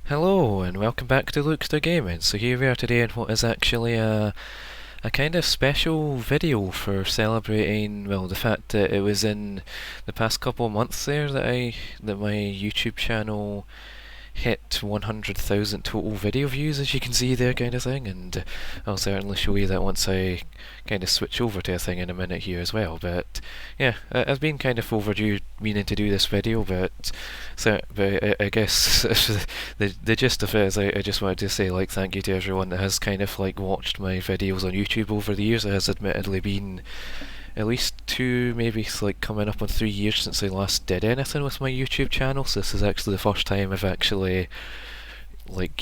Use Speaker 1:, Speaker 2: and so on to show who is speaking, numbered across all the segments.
Speaker 1: Hello and welcome back to LukesterGaming. So here we are today in what is actually a kind of special video for celebrating, well, the fact that it was in the past couple of months there that my YouTube channel hit 100,000 total video views, as you can see there, kind of thing. And I'll certainly show you that once I kind of switch over to a thing in a minute here as well. But yeah, I've been kind of overdue meaning to do this video, but I guess the gist of it is I just wanted to say thank you to everyone that has kind of watched my videos on YouTube over the years. It has admittedly been at least two, maybe coming up on 3 years since I last did anything with my YouTube channel. So this is actually the first time I've actually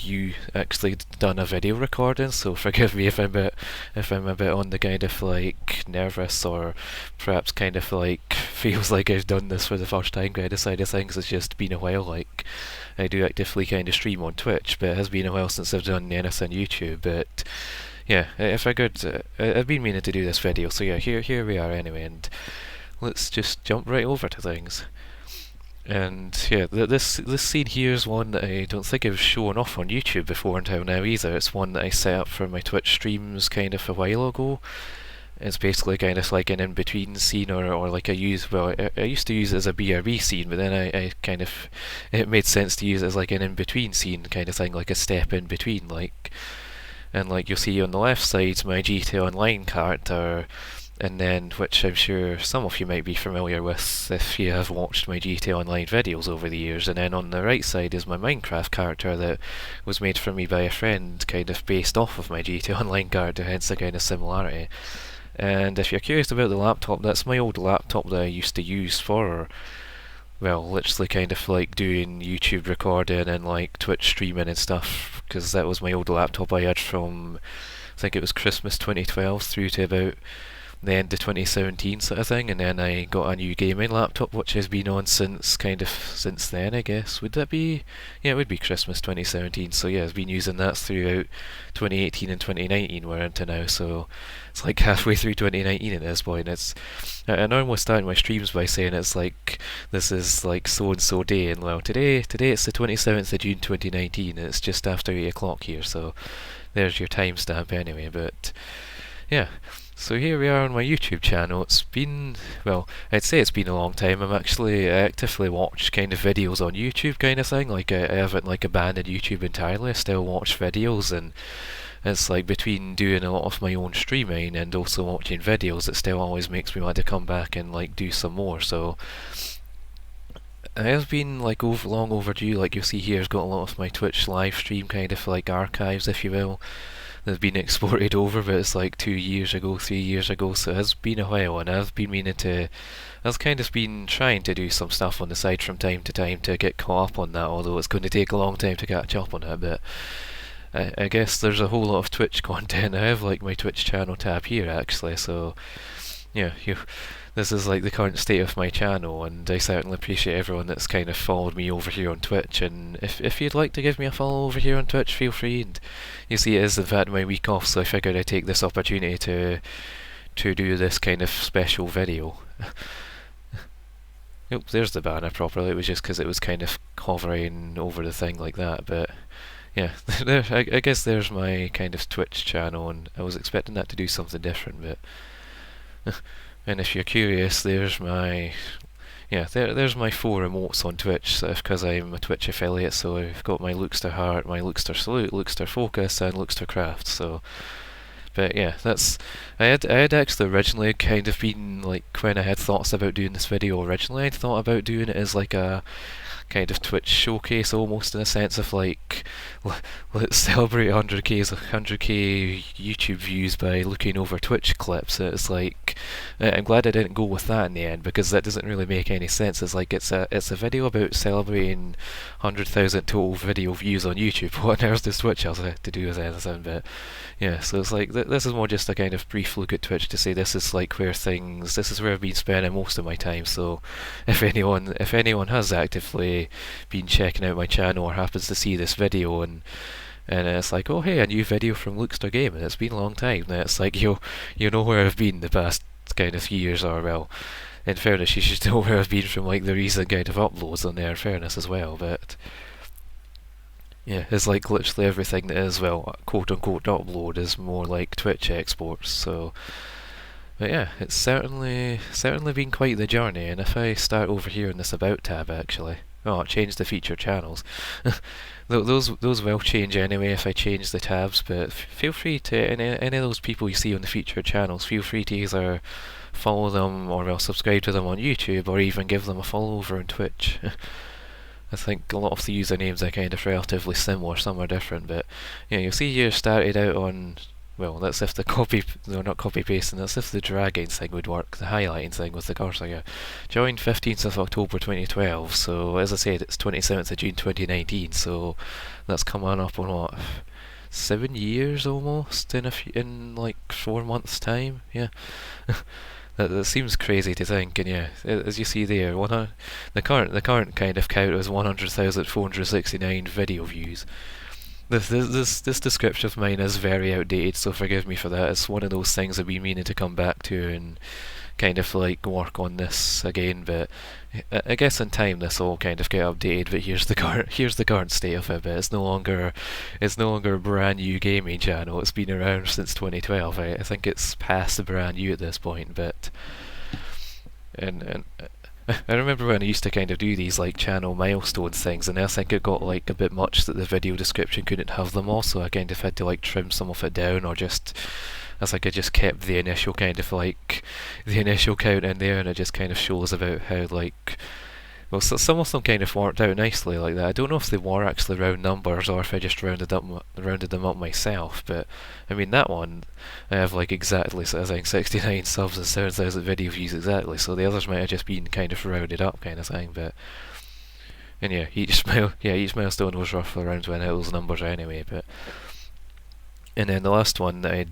Speaker 1: you actually done a video recording. So forgive me if I'm a bit on the kind of nervous, or perhaps kind of feels like I've done this for the first time kind of side of things. It's just been a while. I do actively kind of stream on Twitch, but it has been a while since I've done anything YouTube. But yeah, I figured I've been meaning to do this video, so yeah, here we are anyway, and let's just jump right over to things. And yeah, this scene here is one that I don't think I've shown off on YouTube before until now either. It's one that I set up for my Twitch streams kind of a while ago. It's basically kind of like an in-between scene, or I used to use it as a BRB scene, but then I kind of, it made sense to use it as like an in-between scene kind of thing, like a step in between, and you'll see on the left side my GTA Online character, and then, which I'm sure some of you might be familiar with if you have watched my GTA Online videos over the years, and then on the right side is my Minecraft character that was made for me by a friend, kind of based off of my GTA Online character, hence the kind of similarity. And if you're curious about the laptop, that's my old laptop that I used to use for, well, literally kind of doing YouTube recording and Twitch streaming and stuff, because that was my old laptop I had from, I think it was Christmas 2012 through to about the end of 2017 sort of thing, and then I got a new gaming laptop which has been on since then, I guess. Would that be? Yeah, it would be Christmas 2017, so yeah, I've been using that throughout 2018 and 2019 we're into now, so it's like halfway through 2019 at this point. I normally start my streams by saying it's this is so and so day, and well, today it's the 27th of June 2019, and it's just after 8 o'clock here, so there's your timestamp anyway. But yeah, so here we are on my YouTube channel. It's been, well, I'd say it's been a long time. I actively watch kind of videos on YouTube kind of thing. I haven't abandoned YouTube entirely. I still watch videos, and it's between doing a lot of my own streaming and also watching videos, it still always makes me want to come back and do some more. So I have been long overdue. You'll see here, I've got a lot of my Twitch live stream kind of archives, if you will, that's been exported over, but it's 2 years ago, 3 years ago, so it has been a while, and I've been meaning to, I've kind of been trying to do some stuff on the side from time to time to get caught up on that, although it's going to take a long time to catch up on it. But I guess there's a whole lot of Twitch content. I have my Twitch channel tab here actually, so yeah, this is the current state of my channel, and I certainly appreciate everyone that's kind of followed me over here on Twitch. And if you'd like to give me a follow over here on Twitch, feel free. And you see, it is in fact my week off, so I figured I'd take this opportunity to do this kind of special video. Oop, there's the banner properly. It was just because it was kind of hovering over the thing like that, but yeah, I guess there's my kind of Twitch channel, and I was expecting that to do something different, but and if you're curious, there's my, yeah, there's my 4 emotes on Twitch, because I'm a Twitch affiliate. So I've got my Lukester Heart, my Lukester Salute, Lukester Focus, and Lukester Craft. So, but yeah, I had actually originally kind of been when I had thoughts about doing this video originally, I'd thought about doing it as a kind of Twitch showcase, almost in a sense of let's celebrate 100k YouTube views by looking over Twitch clips. It's I'm glad I didn't go with that in the end, because that doesn't really make any sense. It's a video about celebrating 100,000 total video views on YouTube. What on earth does Twitch have to do with anything? But yeah, so it's this is more just a kind of brief look at Twitch to say this is this is where I've been spending most of my time. So if anyone has actively been checking out my channel or happens to see this video, and it's oh hey, a new video from LukesterGaming, it's been a long time, then it's you know where I've been the past kind of years, or well, in fairness, you should know where I've been from the recent kind of uploads on there, in fairness as well. But Yeah, it's like literally everything that is, well, quote unquote upload is more like Twitch exports. So, but yeah, it's certainly been quite the journey. And if I start over here in this About tab, actually, oh, it changed the featured channels. Those will change anyway if I change the tabs. But feel free to any of those people you see on the featured channels. Feel free to either follow them or well subscribe to them on YouTube or even give them a follow over on Twitch. I think a lot of the usernames are kind of relatively similar, some are different, but yeah, you'll see here started out on, well, that's if the copy, no, not copy pasting, that's if the dragging thing would work, the highlighting thing with the cursor. Yeah. Joined 15th of October 2012, so as I said, it's 27th of June 2019, so that's coming up on what, 7 years almost in like 4 months' time. Yeah. That seems crazy to think, and yeah, as you see there, the current kind of count is 100,469 video views. This description of mine is very outdated, so forgive me for that. It's one of those things I've been meaning to come back to and kind of like work on this again, but I guess in time this will kind of get updated. But here's the current state of it. But it's no longer a brand new gaming channel. It's been around since 2012. I think it's past brand new at this point. But and I remember when I used to kind of do these like channel milestones things, and I think it got like a bit much that the video description couldn't have them all, so I kind of had to like trim some of it down, or just I think I just kept the initial kind of like the initial count in there, and it just kind of shows about how like well, some of them kind of worked out nicely like that. I don't know if they were actually round numbers or if I just rounded them up myself. But I mean that one, I have like exactly, so I think 69 subs and 7,000 video views exactly. So the others might have just been kind of rounded up kind of thing. But and yeah, each milestone was roughly around when those numbers anyway. But and then the last one that I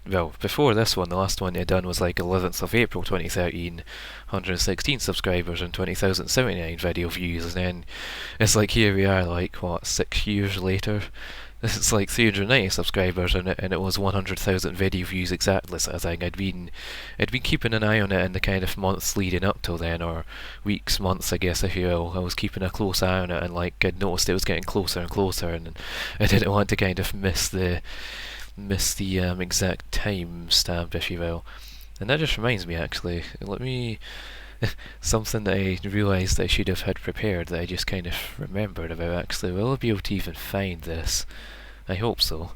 Speaker 1: well, before this one, the last one I done was like 11th of April 2013, 116 subscribers and 20,079 video views, and then it's like here we are, like what, 6 years later. It's like 390 subscribers and it was 100,000 video views exactly. So I think I'd been keeping an eye on it in the kind of months leading up till then, or weeks, months, I guess if you will. I was keeping a close eye on it, and like I'd noticed it was getting closer and closer, and I didn't want to kind of miss the exact time stamp, if you will. And that just reminds me, actually, let me something that I realised that I should have had prepared that I just kind of remembered about. Actually, will I be able to even find this? I hope so.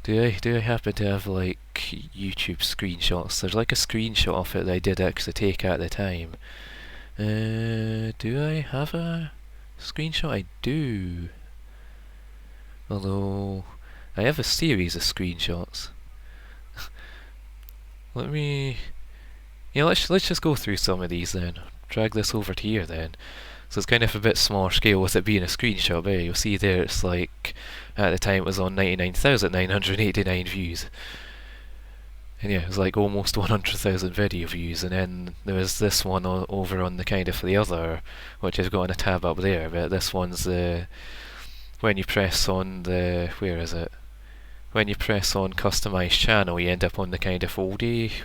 Speaker 1: Do I happen to have like YouTube screenshots? There's like a screenshot of it that I did actually take at the time. Do I have a screenshot? I do. Although I have a series of screenshots. Let me... Yeah, let's just go through some of these then. Drag this over to here then. So it's kind of a bit smaller scale with it being a screenshot, but yeah, you'll see there it's like, at the time it was on 99,989 views. And yeah, it was like almost 100,000 video views, and then there was this one over on the kind of the other, which I've got in a tab up there, but this one's when you press on the, where is it? When you press on customize channel, you end up on the kind of older-ish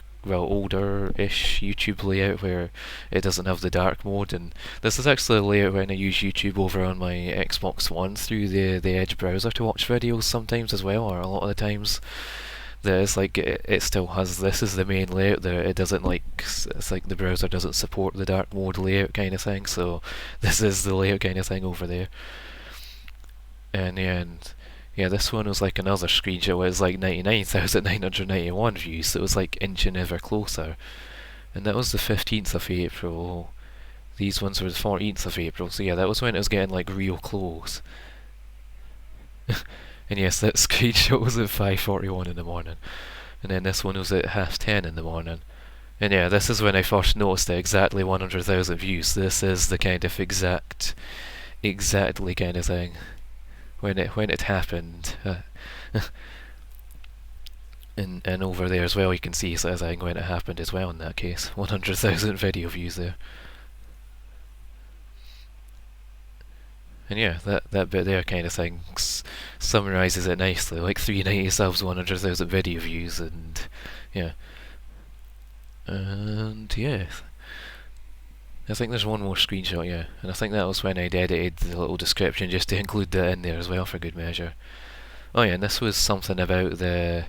Speaker 1: YouTube layout where it doesn't have the dark mode. And this is actually a layout when I use YouTube over on my Xbox One through the Edge browser to watch videos sometimes as well, or a lot of the times. There's like it still has this as the main layout there. It doesn't like, it's like the browser doesn't support the dark mode layout kind of thing, so this is the layout kind of thing over there. And yeah, this one was like another screenshot where it was like 99,991 views, so it was like inching ever closer. And that was the 15th of April. These ones were the 14th of April, so yeah, that was when it was getting like real close. And yes, that screenshot was at 5:41 in the morning. And then this one was at 10:30 in the morning. And yeah, this is when I first noticed it, exactly 100,000 views. This is the kind of exactly kind of thing. When it happened, and over there as well you can see, so I think when it happened as well in that case, 100,000 video views there. And yeah, that bit there kind of thing summarises it nicely, like 390 subs, 100,000 video views, and yeah. And yeah. I think there's one more screenshot, yeah. And I think that was when I'd edited the little description just to include that in there as well for good measure. Oh yeah, and this was something about the...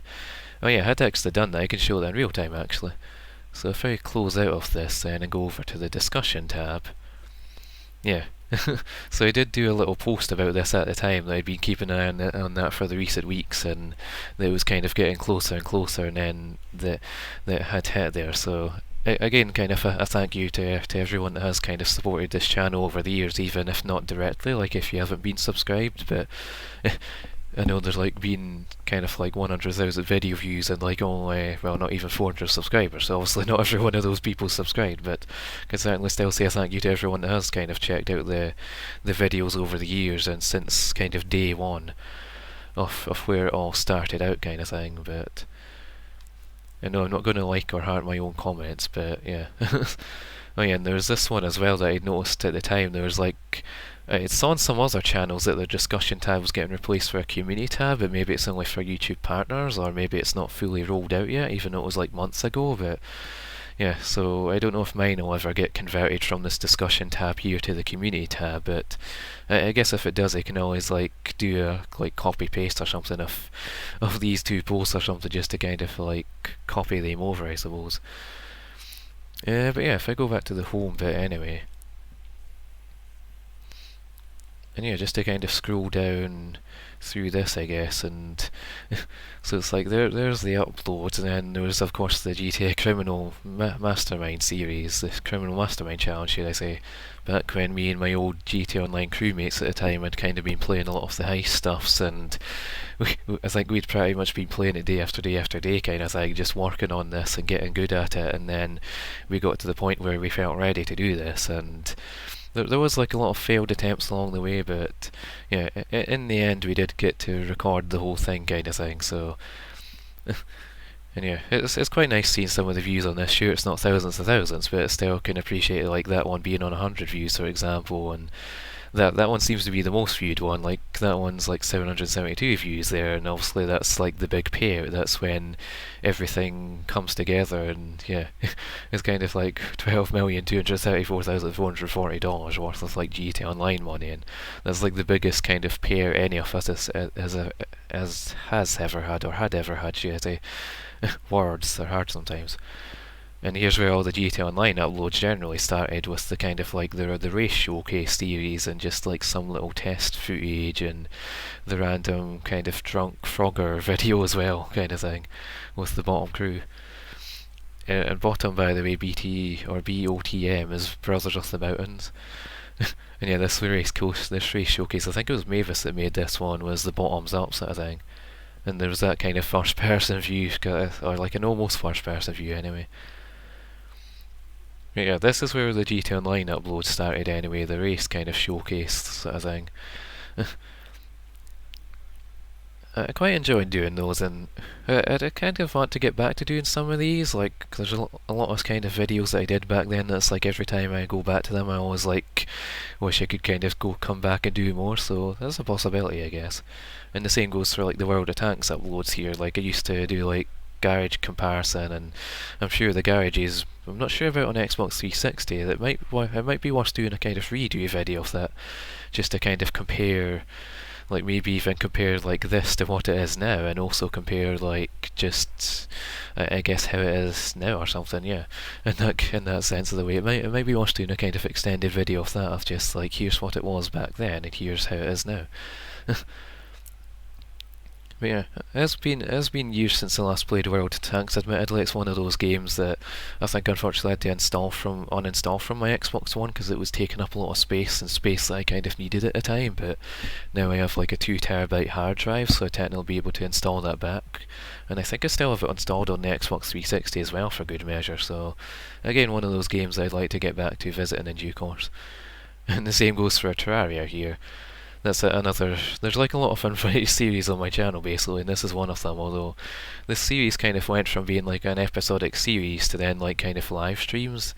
Speaker 1: Oh yeah, I had actually done that. I can show that in real time actually. So if I close out of this then and go over to the discussion tab, yeah. So I did do a little post about this at the time that I'd been keeping an eye on that for the recent weeks, and that it was kind of getting closer and closer, and then that had hit there. So again, kind of a thank you to everyone that has kind of supported this channel over the years, even if not directly, like if you haven't been subscribed, but I know there's like been kind of like 100,000 video views and like only, well, not even 400 subscribers, so obviously not every one of those people subscribed, but I can certainly still say a thank you to everyone that has kind of checked out the videos over the years and since kind of day one of where it all started out kind of thing. But I know I'm not going to like or heart my own comments, but yeah. Oh yeah, and there's this one as well that I'd noticed at the time. There was like, it's on some other channels that the discussion tab was getting replaced for a community tab, but maybe it's only for YouTube partners, or maybe it's not fully rolled out yet, even though it was like months ago. But yeah, so I don't know if mine will ever get converted from this discussion tab here to the community tab, but I guess if it does, I can always like do a like copy paste or something of these two posts or something, just to kind of like copy them over, I suppose. But yeah, if I go back to the home bit anyway, and yeah, just to kind of scroll down through this, I guess, and so it's like there's the uploads, and then there was of course the GTA Criminal Mastermind series, the Criminal Mastermind Challenge, should I say, back when me and my old GTA Online crewmates at the time had kind of been playing a lot of the heist stuffs, and I think we'd pretty much been playing it day after day after day kind of thing, just working on this and getting good at it, and then we got to the point where we felt ready to do this, and there was like a lot of failed attempts along the way, but yeah, in the end we did get to record the whole thing kind of thing, so and yeah, it's quite nice seeing some of the views on this. Sure, it's not thousands and thousands, but I still can appreciate like that one being on 100 views, for example, and that one seems to be the most viewed one. Like that one's like 772 views there, and obviously that's like the big payout. That's when everything comes together, and yeah, it's kind of like $12,234,440 worth of like GTA Online money, and that's like the biggest kind of payout any of us has ever had, or had ever had, should I say. Words, they're hard sometimes. And here's where all the GTA Online uploads generally started, with the kind of like the race showcase series, and just like some little test footage, and the random kind of drunk Frogger video as well, kind of thing, with the bottom crew. And bottom, by the way, BT or BOTM is Brothers of the Mountains. And yeah, this race showcase, I think it was Mavis that made this one, was the bottoms up sort of thing. And there was that kind of first person view, or like an almost first person view anyway. Yeah, this is where the GTA Online upload started anyway, the race kind of showcase sort of thing. I quite enjoyed doing those, and I kind of want to get back to doing some of these. Like, there's a lot of kind of videos that I did back then that's like every time I go back to them I always like wish I could kind of come back and do more, so that's a possibility, I guess. And the same goes for like the World of Tanks uploads here. Like I used to do like garage comparison, and I'm sure the garages, I'm not sure about on Xbox 360, that it might be worth doing a kind of redo video of that, just to kind of compare, like maybe even compare like this to what it is now, and also compare like just I guess how it is now or something, yeah. In that sense of the way, it might be worth doing a kind of extended video of that, of just like here's what it was back then and here's how it is now. But yeah, it has been years since I last played World of Tanks. Admittedly, it's one of those games that I think unfortunately I had to uninstall from my Xbox One, because it was taking up a lot of space, and space that I kind of needed at the time. But now I have like a 2 TB hard drive, so I technically will be able to install that back. And I think I still have it installed on the Xbox 360 as well, for good measure. So again, one of those games I'd like to get back to visiting in due course. And the same goes for Terraria here. That's another. There's like a lot of unfinished series on my channel basically, and this is one of them. Although this series kind of went from being like an episodic series to then like kind of live streams,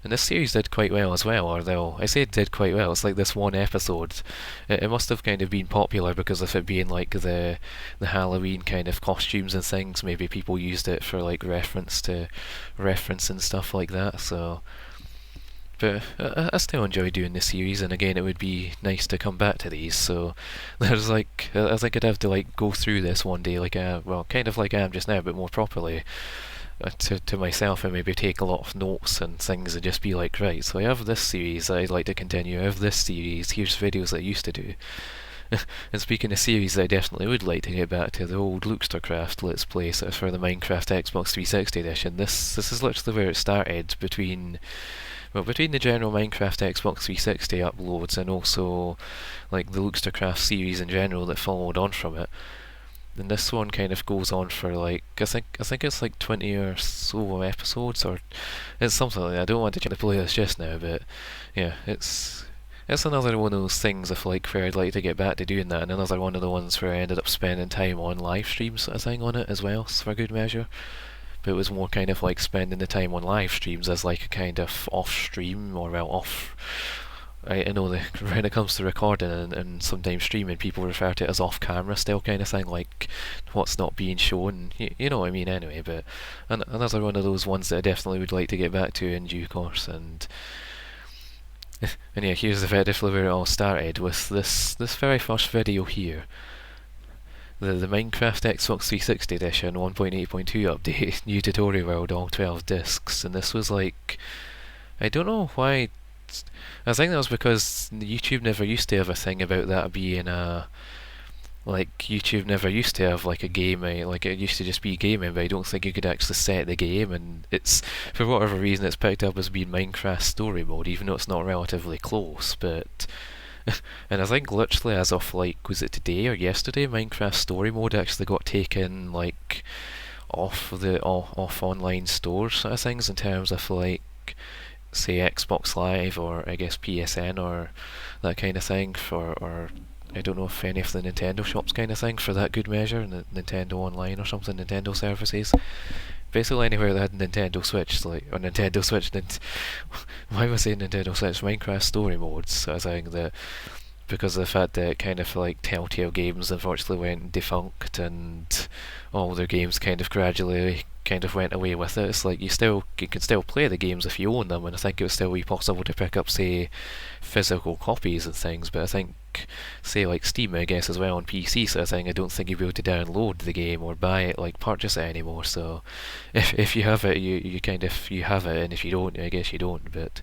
Speaker 1: and this series did quite well as well. Although I say it did quite well, it's like this one episode. It must have kind of been popular because of it being like the Halloween kind of costumes and things. Maybe people used it for like reference and stuff like that. So. but I still enjoy doing this series, and again, it would be nice to come back to these. So there's like, I think I'd have to like go through this one day, like well, kind of like I am just now, but more properly, to myself, and maybe take a lot of notes and things, and just be like, right, so I have this series that I'd like to continue. I have this series. Here's videos that I used to do. And speaking of series, I definitely would like to get back to the old LukesterCraft Let's Play for the Minecraft Xbox 360 edition. This is literally where it started between the general Minecraft Xbox 360 uploads and also like the LukesterCraft series in general that followed on from it. And this one kind of goes on for like I think it's like 20 or so episodes, or it's something like that. I don't want to check the playlist just now, but yeah, it's another one of those things of like where I'd like to get back to doing that, and another one of the ones where I ended up spending time on live streams sort of thing on it as well, so for good measure. But it was more kind of like spending the time on live streams as like a kind of off stream, or well, off. I know that when it comes to recording and sometimes streaming, people refer to it as off camera still kind of thing, like what's not being shown. You know what I mean anyway, but another one of those ones that I definitely would like to get back to in due course. And yeah, here's effectively where it all started with this very first video here. The Minecraft Xbox 360 edition 1.8.2 update, new tutorial world, all 12 discs, and this was like, I don't know why. I think that was because YouTube never used to have a thing about that being like YouTube never used to have like a game, like it used to just be gaming, but I don't think you could actually set the game, and it's, for whatever reason, it's picked up as being Minecraft story mode, even though it's not relatively close, but and I think literally as of like, was it today or yesterday, Minecraft story mode actually got taken like off online stores sort of things, in terms of like say Xbox Live or I guess PSN or that kind of thing, or I don't know if any of the Nintendo shops kind of thing for that good measure, Nintendo Online or something, Nintendo services. Basically anywhere that had Nintendo Switch, like, or Nintendo Switch, why am I saying Nintendo Switch? Minecraft story modes, I think that because of the fact that kind of like Telltale Games unfortunately went defunct, and all their games kind of gradually kind of went away with it. It's like you can still play the games if you own them, and I think it would still be possible to pick up, say, physical copies and things, but I think, say, like Steam, I guess, as well on PC sort of thing, I don't think you'll be able to download the game or buy it, like purchase it anymore. So if you have it, you kind of, you have it, and if you don't, I guess you don't. But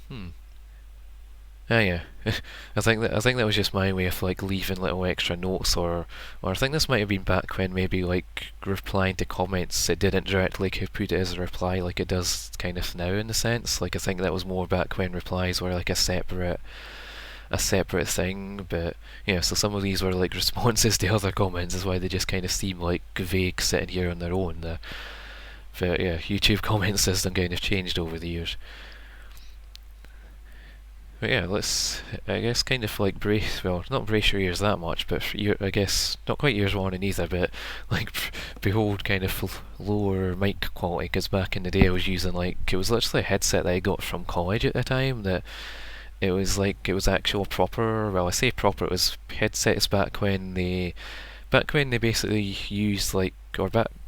Speaker 1: hmm. Yeah. I think that was just my way of like leaving little extra notes, or I think this might have been back when maybe like replying to comments, it didn't directly put it as a reply like it does kind of now, in a sense. Like I think that was more back when replies were like a separate thing. But yeah, so some of these were like responses to other comments, is why they just kind of seem like vague sitting here on their own. But yeah, YouTube comment system kind of changed over the years. But yeah, let's, I guess, kind of like not brace your ears that much, but I guess, not quite ears warning either, but like, behold kind of lower mic quality, because back in the day I was using like, it was literally a headset that I got from college at the time, that it was actual proper, well I say proper, it was headsets back when they basically used like,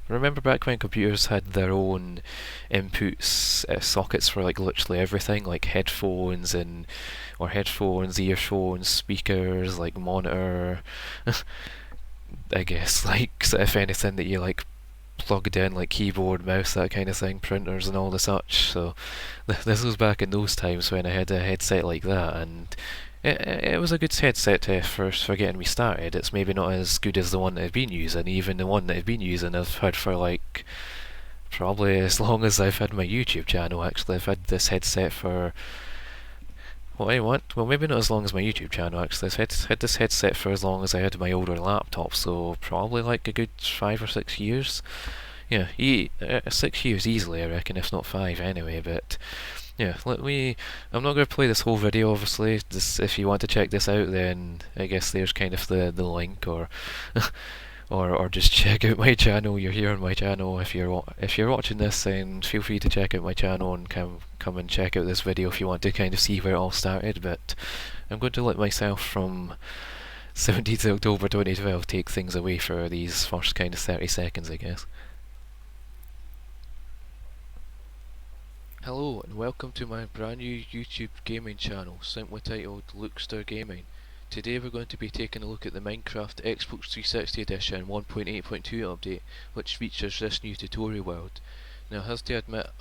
Speaker 1: remember back when computers had their own inputs, sockets for like literally everything, like headphones, earphones, speakers, like monitor, I guess, like sort of anything that you like plugged in, like keyboard, mouse, that kind of thing, printers and all the such. So this was back in those times when I had a headset like that, and it was a good headset for getting me started. It's maybe not as good as the one that I've been using. Even the one that I've been using I've had for like probably as long as I've had my YouTube channel. Actually, I've had this headset for what I want. Well, maybe not as long as my YouTube channel. Actually, I've had this headset for as long as I had my older laptop. So probably like a good 5 or 6 years. Yeah, 6 years easily, I reckon, if not 5 anyway. But yeah, I'm not going to play this whole video, obviously. If you want to check this out, then I guess there's kind of the link, or or just check out my channel. You're here on my channel. If you're watching this, then feel free to check out my channel and come and check out this video if you want to kind of see where it all started. But I'm going to let myself from 17th October 2012 take things away for these first kind of 30 seconds, I guess. Hello and welcome to my brand new YouTube gaming channel, simply titled LukesterGaming. Today we're going to be taking a look at the Minecraft Xbox 360 Edition 1.8.2 update, which features this new tutorial world. Now I have to admit,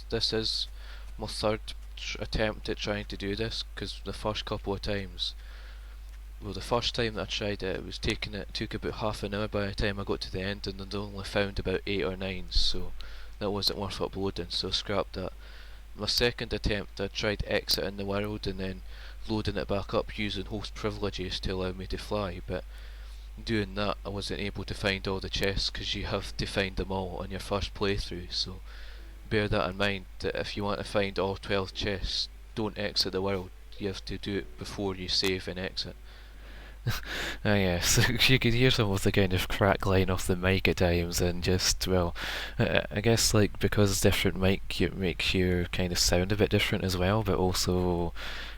Speaker 1: this is my third attempt at trying to do this, because the first couple of times, well, the first time that I tried it, it took about half an hour by the time I got to the end, and I'd only found about 8 or 9, so that wasn't worth uploading, so scrap that. My second attempt, I tried exiting the world and then loading it back up using host privileges to allow me to fly, but doing that I wasn't able to find all the chests because you have to find them all on your first playthrough, so bear that in mind, that if you want to find all 12 chests, don't exit the world, you have to do it before you save and exit. Yeah, so you could hear some of the kind of crackling off the mic at times, and just, well, I guess like because different mic, it makes your kind of sound a bit different as well, but also,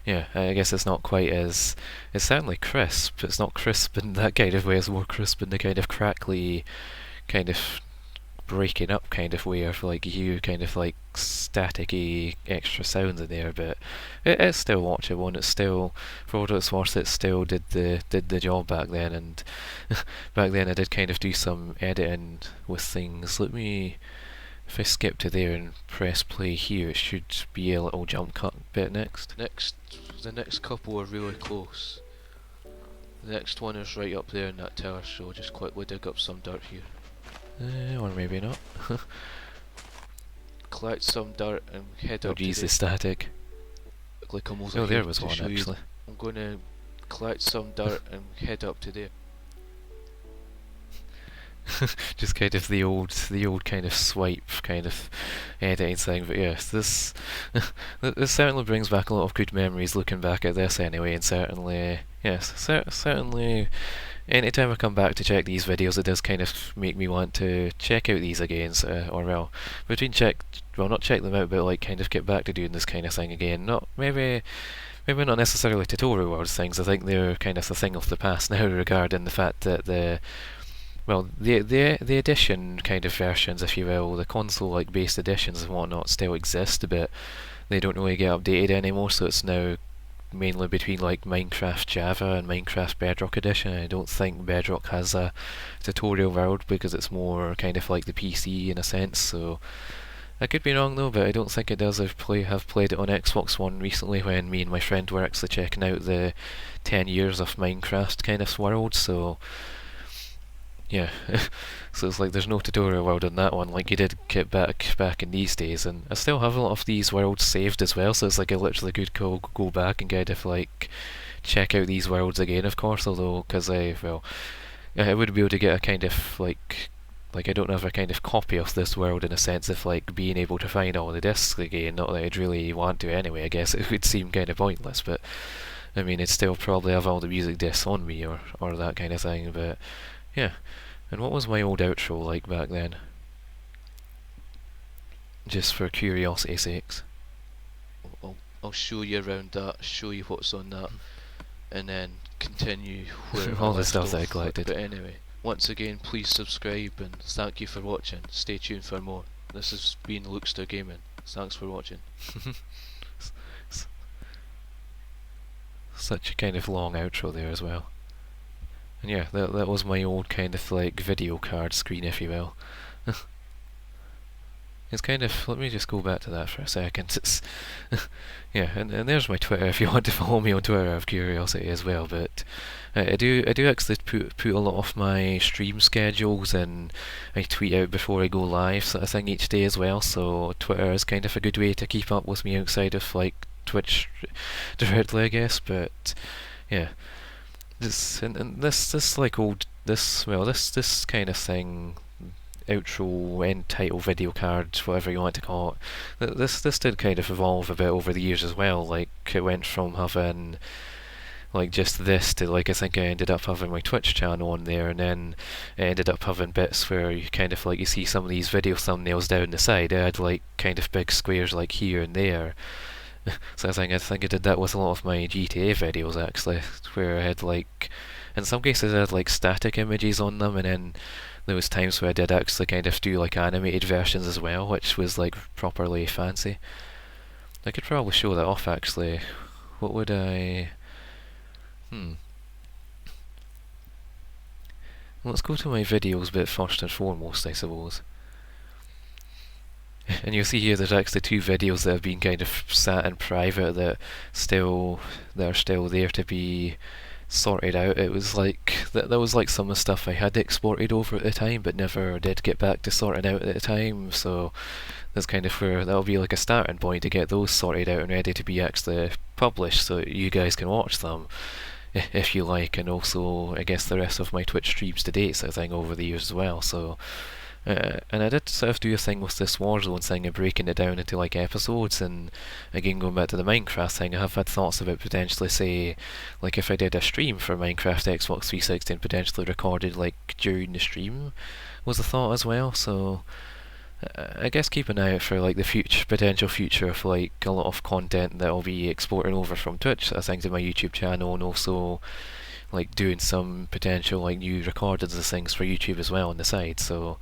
Speaker 1: yeah, I guess it's not quite as, it's certainly crisp, it's not crisp in that kind of way, it's more crisp in the kind of crackly, kind of breaking up kind of way, of like you kind of like staticky extra sounds in there, but it's still watchable, and it's still, for what it's worth, it still did the job back then. And back then I did kind of do some editing with things. Let me, if I skip to there and press play here, it should be a little jump cut bit next. The next couple are really close. The next one is right up there in that tower, so I'll just quickly dig up some dirt here. Or maybe not. Collect some dirt and head up. Oh geez, the static. Like I'm over there was one actually. I'm going to collect some dirt and head up to there. Just kind of the old kind of swipe kind of editing thing, but yes, this this certainly brings back a lot of good memories looking back at this anyway, and certainly, yes, certainly anytime I come back to check these videos, it does kind of make me want to check out these again, or well, not check them out, but like kind of get back to doing this kind of thing again. Not maybe not necessarily tutorial world things. I think they're kind of a thing of the past now, regarding the fact that the edition kind of versions, if you will, the console like based editions and whatnot still exist, but they don't really get updated anymore, so it's now mainly between like Minecraft Java and Minecraft Bedrock Edition. I don't think Bedrock has a tutorial world because it's more kind of like the PC in a sense, so I could be wrong though, but I don't think it does. Have played it on Xbox One recently when me and my friend were actually checking out the 10 years of Minecraft kind of world, so yeah. So it's like there's no tutorial world on that one like you did get back in these days, and I still have a lot of these worlds saved as well, so it's like I literally could go back and kind of like check out these worlds again, of course, although because I wouldn't be able to get a kind of like I don't have a kind of copy of this world in a sense of like being able to find all the discs again, not that I'd really want to anyway. I guess it would seem kind of pointless, but I mean I'd still probably have all the music discs on me or that kind of thing, but yeah. And what was my old outro like back then? Just for curiosity's sakes. I'll show you around that, show you what's on that, and then continue where all the stuff that I collected. But anyway, once again, please subscribe and thank you for watching. Stay tuned for more. This has been LukesterGaming. Thanks for watching. Such a kind of long outro there as well. And yeah, that was my old kind of like video card screen, if you will. It's kind of, let me just go back to that for a second. It's yeah, and there's my Twitter if you want to follow me on Twitter out of curiosity as well. But I do actually put a lot of my stream schedules, and I tweet out before I go live sort of thing each day as well. So Twitter is kind of a good way to keep up with me outside of like Twitch directly, I guess. But yeah. This kind of thing, outro, end title, video card, whatever you want to call it. This did kind of evolve a bit over the years as well. Like it went from having like just this to like I think I ended up having my Twitch channel on there, and then I ended up having bits where you kind of like you see some of these video thumbnails down the side. I had like kind of big squares like here and there. So I think I did that with a lot of my GTA videos actually, where I had like, in some cases I had like static images on them, and then there was times where I did actually kind of do like animated versions as well, which was like properly fancy. I could probably show that off actually. What would I... Hmm. Let's go to my videos bit first and foremost, I suppose. And you'll see here there's actually two videos that have been kind of sat in private that are still there to be sorted out. It was like that was like some of the stuff I had exported over at the time but never did get back to sorting out at the time, so that's kind of where that'll be like a starting point to get those sorted out and ready to be actually published so you guys can watch them if you like, and also I guess the rest of my Twitch streams to date sort of thing over the years as well. So and I did sort of do a thing with this Warzone thing and breaking it down into like episodes, and again going back to the Minecraft thing, I have had thoughts about potentially say, like if I did a stream for Minecraft Xbox 360 and potentially recorded like during the stream was a thought as well, so I guess keep an eye out for like the potential future of like a lot of content that I'll be exporting over from Twitch, I think, to my YouTube channel, and also like doing some potential like new recordings of things for YouTube as well on the side. So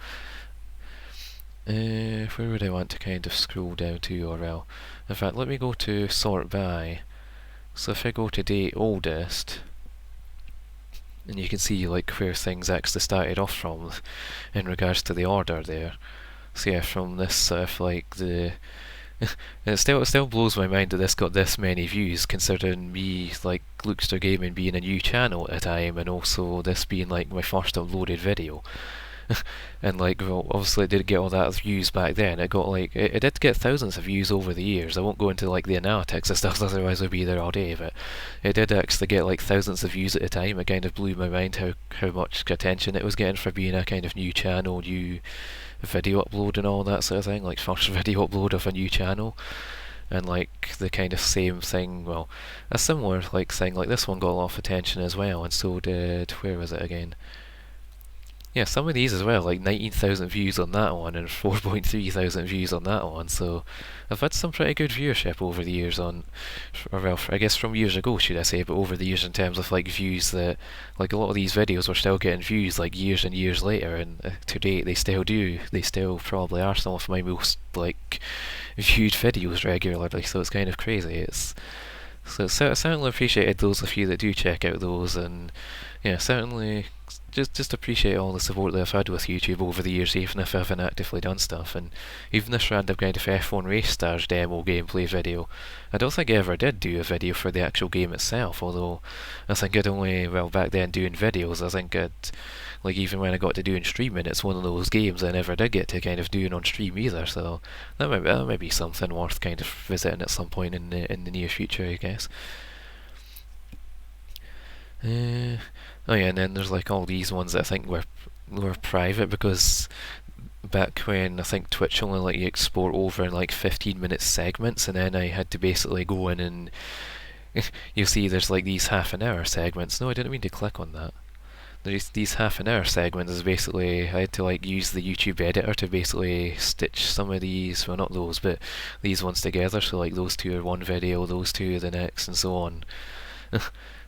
Speaker 1: where would I want to kind of scroll down to, or well, in fact let me go to sort by. So if I go to date oldest, and you can see like where things actually started off from in regards to the order there. So yeah, from this sort of like the it still blows my mind that this got this many views, considering me like LukesterGaming being a new channel at the time, and also this being like my first uploaded video. And like, well, obviously it did get all that views back then. It got like it did get thousands of views over the years. I won't go into like the analytics and stuff, otherwise I'd be there all day. But it did actually get like thousands of views at the time. It kind of blew my mind how much attention it was getting for being a kind of new channel, new video upload and all that sort of thing. Like first video upload of a new channel. And like the kind of same thing, well, a similar like thing like this one got a lot of attention as well, and so did, where was it again? Yeah, some of these as well, like 19,000 views on that one and 4.3 thousand views on that one, so I've had some pretty good viewership over the years on, or well, I guess from years ago should I say, but over the years in terms of like views that, like a lot of these videos were still getting views like years and years later, and to date they still probably are some of my most like viewed videos regularly, so it's kind of crazy. So certainly appreciated those of you that do check out those, and yeah, certainly just appreciate all the support that I've had with YouTube over the years, even if I haven't actively done stuff. And even this random kind of F1 Race Stars demo gameplay video, I don't think I ever did do a video for the actual game itself, although I think I'd only, well, back then doing videos, I think I'd, like even when I got to doing streaming, it's one of those games I never did get to kind of doing on stream either, so that might be something worth kind of visiting at some point in the near future, I guess. Oh yeah, and then there's like all these ones that I think were private, because back when I think Twitch only let you export over in like 15-minute segments, and then I had to basically go in and you'll see there's like these half-an-hour segments. No, I didn't mean to click on that. There's these half-an-hour segments. Is basically I had to like use the YouTube editor to basically stitch some of these, well not those, but these ones together. So like those two are one video, those two are the next, and so on.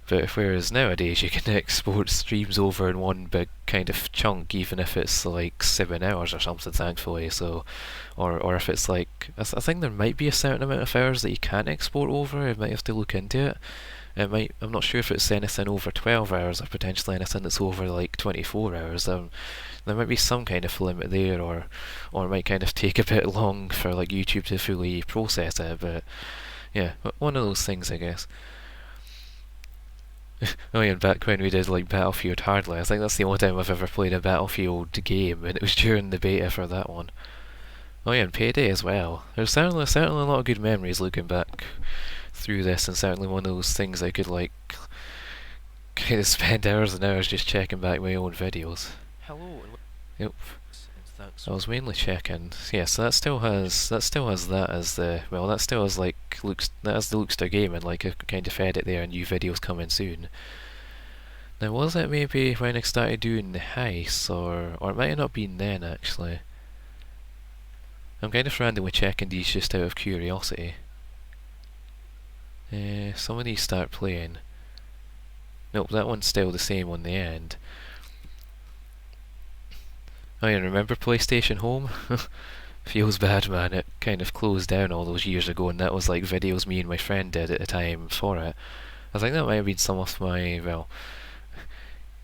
Speaker 1: But whereas nowadays you can export streams over in one big kind of chunk, even if it's like 7 hours or something, thankfully. So, or if it's like, I think there might be a certain amount of hours that you can't export over. I might have to look into it. I'm not sure if it's anything over 12 hours or potentially anything that's over like 24 hours. There might be some kind of limit there, or it might kind of take a bit long for like YouTube to fully process it. But yeah, one of those things, I guess. Oh yeah, and back when we did like Battlefield Hardline, I think that's the only time I've ever played a Battlefield game, and it was during the beta for that one. Oh yeah, and Payday as well. There's certainly a lot of good memories looking back through this, and certainly one of those things I could like kind of spend hours and hours just checking back my own videos.
Speaker 2: Hello.
Speaker 1: Yep. I was mainly checking. Yeah, so that still has that as the, well, that still has like that has the LukesterGaming, like a kind of edit there, and new videos coming soon. Now was it maybe when I started doing the heists, or it might have not been then actually. I'm kind of randomly checking these just out of curiosity. Some of these start playing. Nope, that one's still the same on the end. Oh yeah, remember PlayStation Home? feels bad, man. It kind of closed down all those years ago, and that was like videos me and my friend did at the time for it. I think that might have been some of my, well,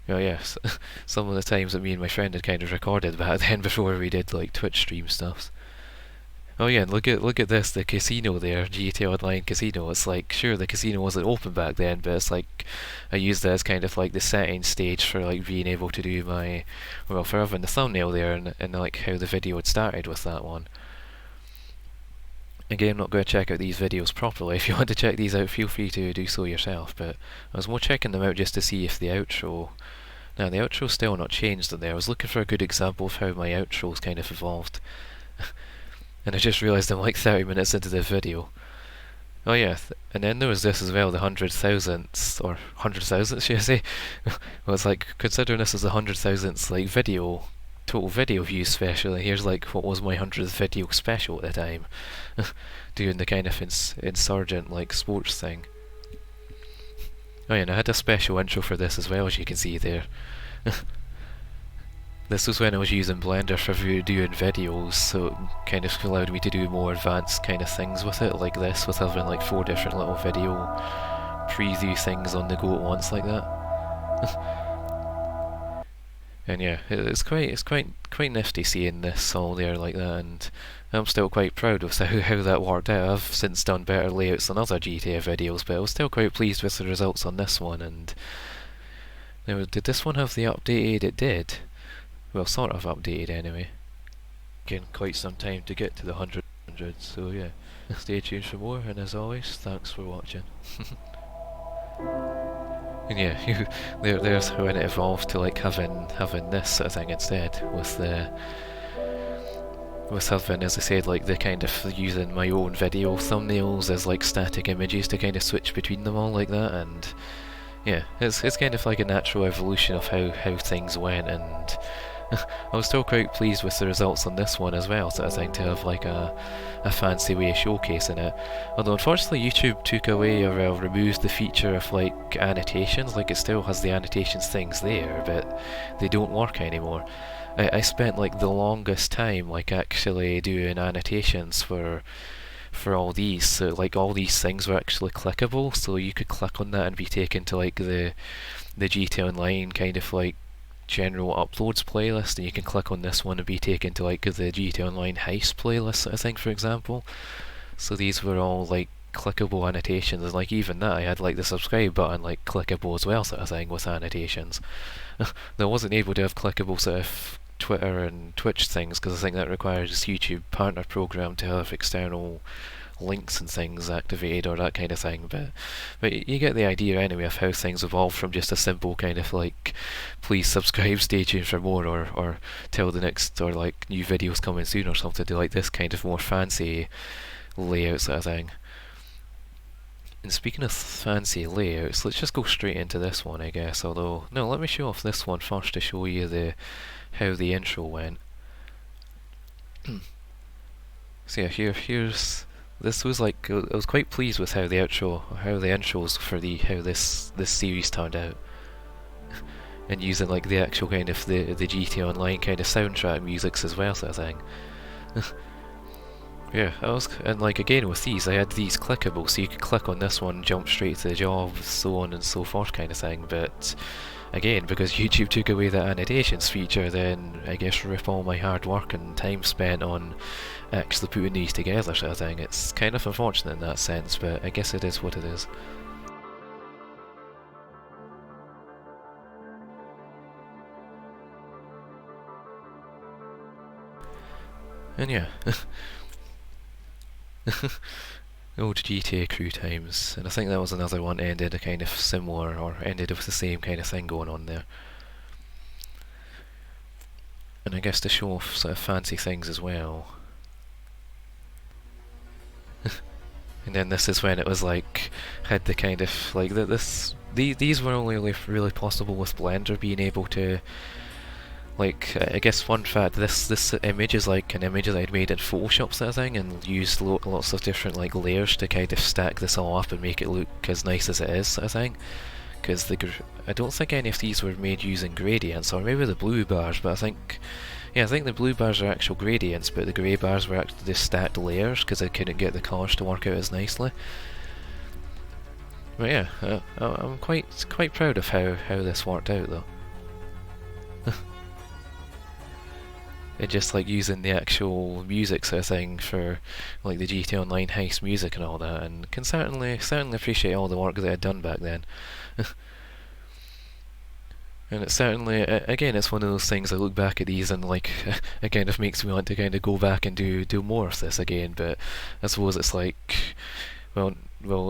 Speaker 1: yes, some of the times that me and my friend had kind of recorded back then before we did like Twitch stream stuff. Oh yeah, and look at this, the casino there, GTA Online Casino. It's like, sure, the casino wasn't open back then, but it's like I used that as kind of like the setting stage for like being able to do my, well, for having the thumbnail there and like how the video had started with that one. Again, I'm not going to check out these videos properly. If you want to check these out, feel free to do so yourself, but I was more checking them out just to see if the outro... Now, the outro's still not changed in there. I was looking for a good example of how my outro's kind of evolved. And I just realised I'm like 30 minutes into the video. Oh yeah, and then there was this as well, the 100,000th, or 100,000th should I say? Well, it's like, considering this is the 100,000th like video, total video views special, and here's like what was my 100th video special at the time. Doing the kind of insurgent like sports thing. Oh yeah, and I had a special intro for this as well, as you can see there. This was when I was using Blender for doing videos, so it kind of allowed me to do more advanced kind of things with it, like this, with having like 4 different little video preview things on the go at once like that. And yeah, it's quite nifty seeing this all there like that, and I'm still quite proud of how that worked out. I've since done better layouts on other GTA videos, but I was still quite pleased with the results on this one. And now, did this one have the updated? It did. Well, sort of updated anyway. Again, quite some time to get to the 100, so yeah. Stay tuned for more, and as always, thanks for watching. And yeah, there's when it evolved to like having this sort of thing instead, with having, as I said, like the kind of using my own video thumbnails as like static images to kind of switch between them all like that, and yeah, it's kind of like a natural evolution of how things went, and I was still quite pleased with the results on this one as well, sort of thing, to have like a fancy way of showcasing it. Although unfortunately YouTube took away or removed the feature of like annotations. Like, it still has the annotations things there, but they don't work anymore. I spent like the longest time like actually doing annotations for all these, so like all these things were actually clickable, so you could click on that and be taken to like the GTA Online kind of like general uploads playlist, and you can click on this one and be taken to like the GTA Online heist playlist, I think, for example. So these were all like clickable annotations, and like even that I had like the subscribe button like clickable as well, sort of thing, with annotations. I wasn't able to have clickable sort of Twitter and Twitch things, because I think that requires YouTube partner program to have external links and things activated or that kind of thing, but you get the idea anyway of how things evolve from just a simple kind of like, please subscribe, stay tuned for more, or till the next, or like new videos coming soon or something, to like this kind of more fancy layout sort of thing. And speaking of fancy layouts, let's just go straight into this one, I guess. Although, no, let me show off this one first to show you how the intro went. So yeah, here's this was like, I was quite pleased with how the intros for how this series turned out. And using like the actual kind of the GTA Online kind of soundtrack musics as well, sort of thing. Yeah, and like again with these, I had these clickable, so you could click on this one, jump straight to the job, so on and so forth kind of thing, but again, because YouTube took away the annotations feature, then I guess rip all my hard work and time spent on actually putting these together sort of thing. It's kind of unfortunate in that sense, but I guess it is what it is. And yeah. Old GTA crew times, and I think that was another one ended a kind of similar, or ended with the same kind of thing going on there. And I guess to show off sort of fancy things as well. And then this is when it was like, had the kind of like these were only really possible with Blender being able to, like, I guess fun fact, this image is like an image that I'd made in Photoshop sort of thing, and used lots of different like layers to kind of stack this all up and make it look as nice as it is sort of thing. Because I don't think any of these were made using gradients, or maybe the blue bars, but I think, Yeah, I think the blue bars are actual gradients, but the grey bars were actually just stacked layers because I couldn't get the colours to work out as nicely. But yeah, I'm quite proud of how this worked out though. And just like using the actual music sort of thing for like the GT Online heist music and all that, and can certainly appreciate all the work that I'd done back then. And it's certainly, again, it's one of those things I look back at these and like, it kind of makes me want to kind of go back and do more of this again. But I suppose it's like, well,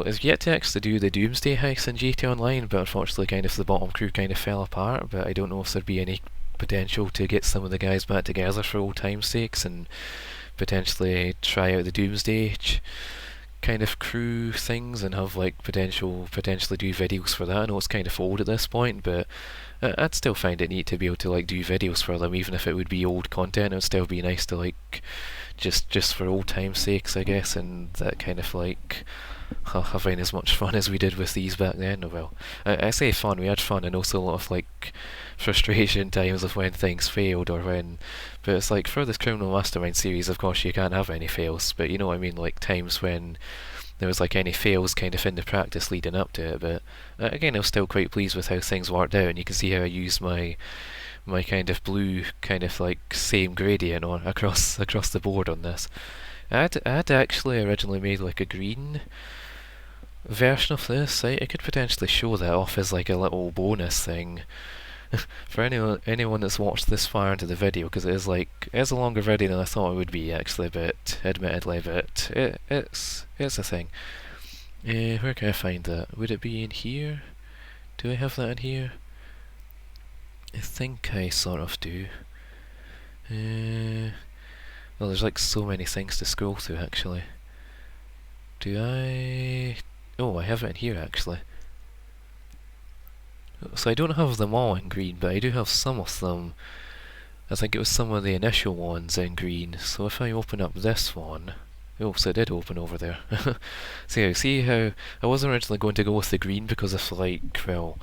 Speaker 1: I've yet to actually do the Doomsday heist in GT Online, but unfortunately, kind of the bottom crew kind of fell apart. But I don't know if there'd be any potential to get some of the guys back together for old time's sakes and potentially try out the Doomsday kind of crew things and have like potentially do videos for that. I know it's kind of old at this point, but I'd still find it neat to be able to like do videos for them, even if it would be old content. It would still be nice to like just for old time's sakes, I guess, and that kind of like having as much fun as we did with these back then. Oh, well, I say fun, we had fun and also a lot of like frustration times of when things failed or when, but it's like for this Criminal Mastermind series, of course you can't have any fails, but you know what I mean, like times when there was like any fails kind of in the practice leading up to it. But again, I was still quite pleased with how things worked out, and you can see how I used my kind of blue kind of like same gradient on across the board on this. I'd actually originally made like a green version of this. I could potentially show that off as like a little bonus thing for anyone that's watched this far into the video, because it's a longer video than I thought it would be actually, but admittedly, but it's a thing. Where can I find that? Would it be in here? Do I have that in here? I think I sort of do. Well, there's like so many things to scroll through actually. Do I? Oh, I have it in here actually. So I don't have them all in green, but I do have some of them. I think it was some of the initial ones in green. So if I open up this one, oh, so it did open over there. So see how I wasn't originally going to go with the green because of like, well,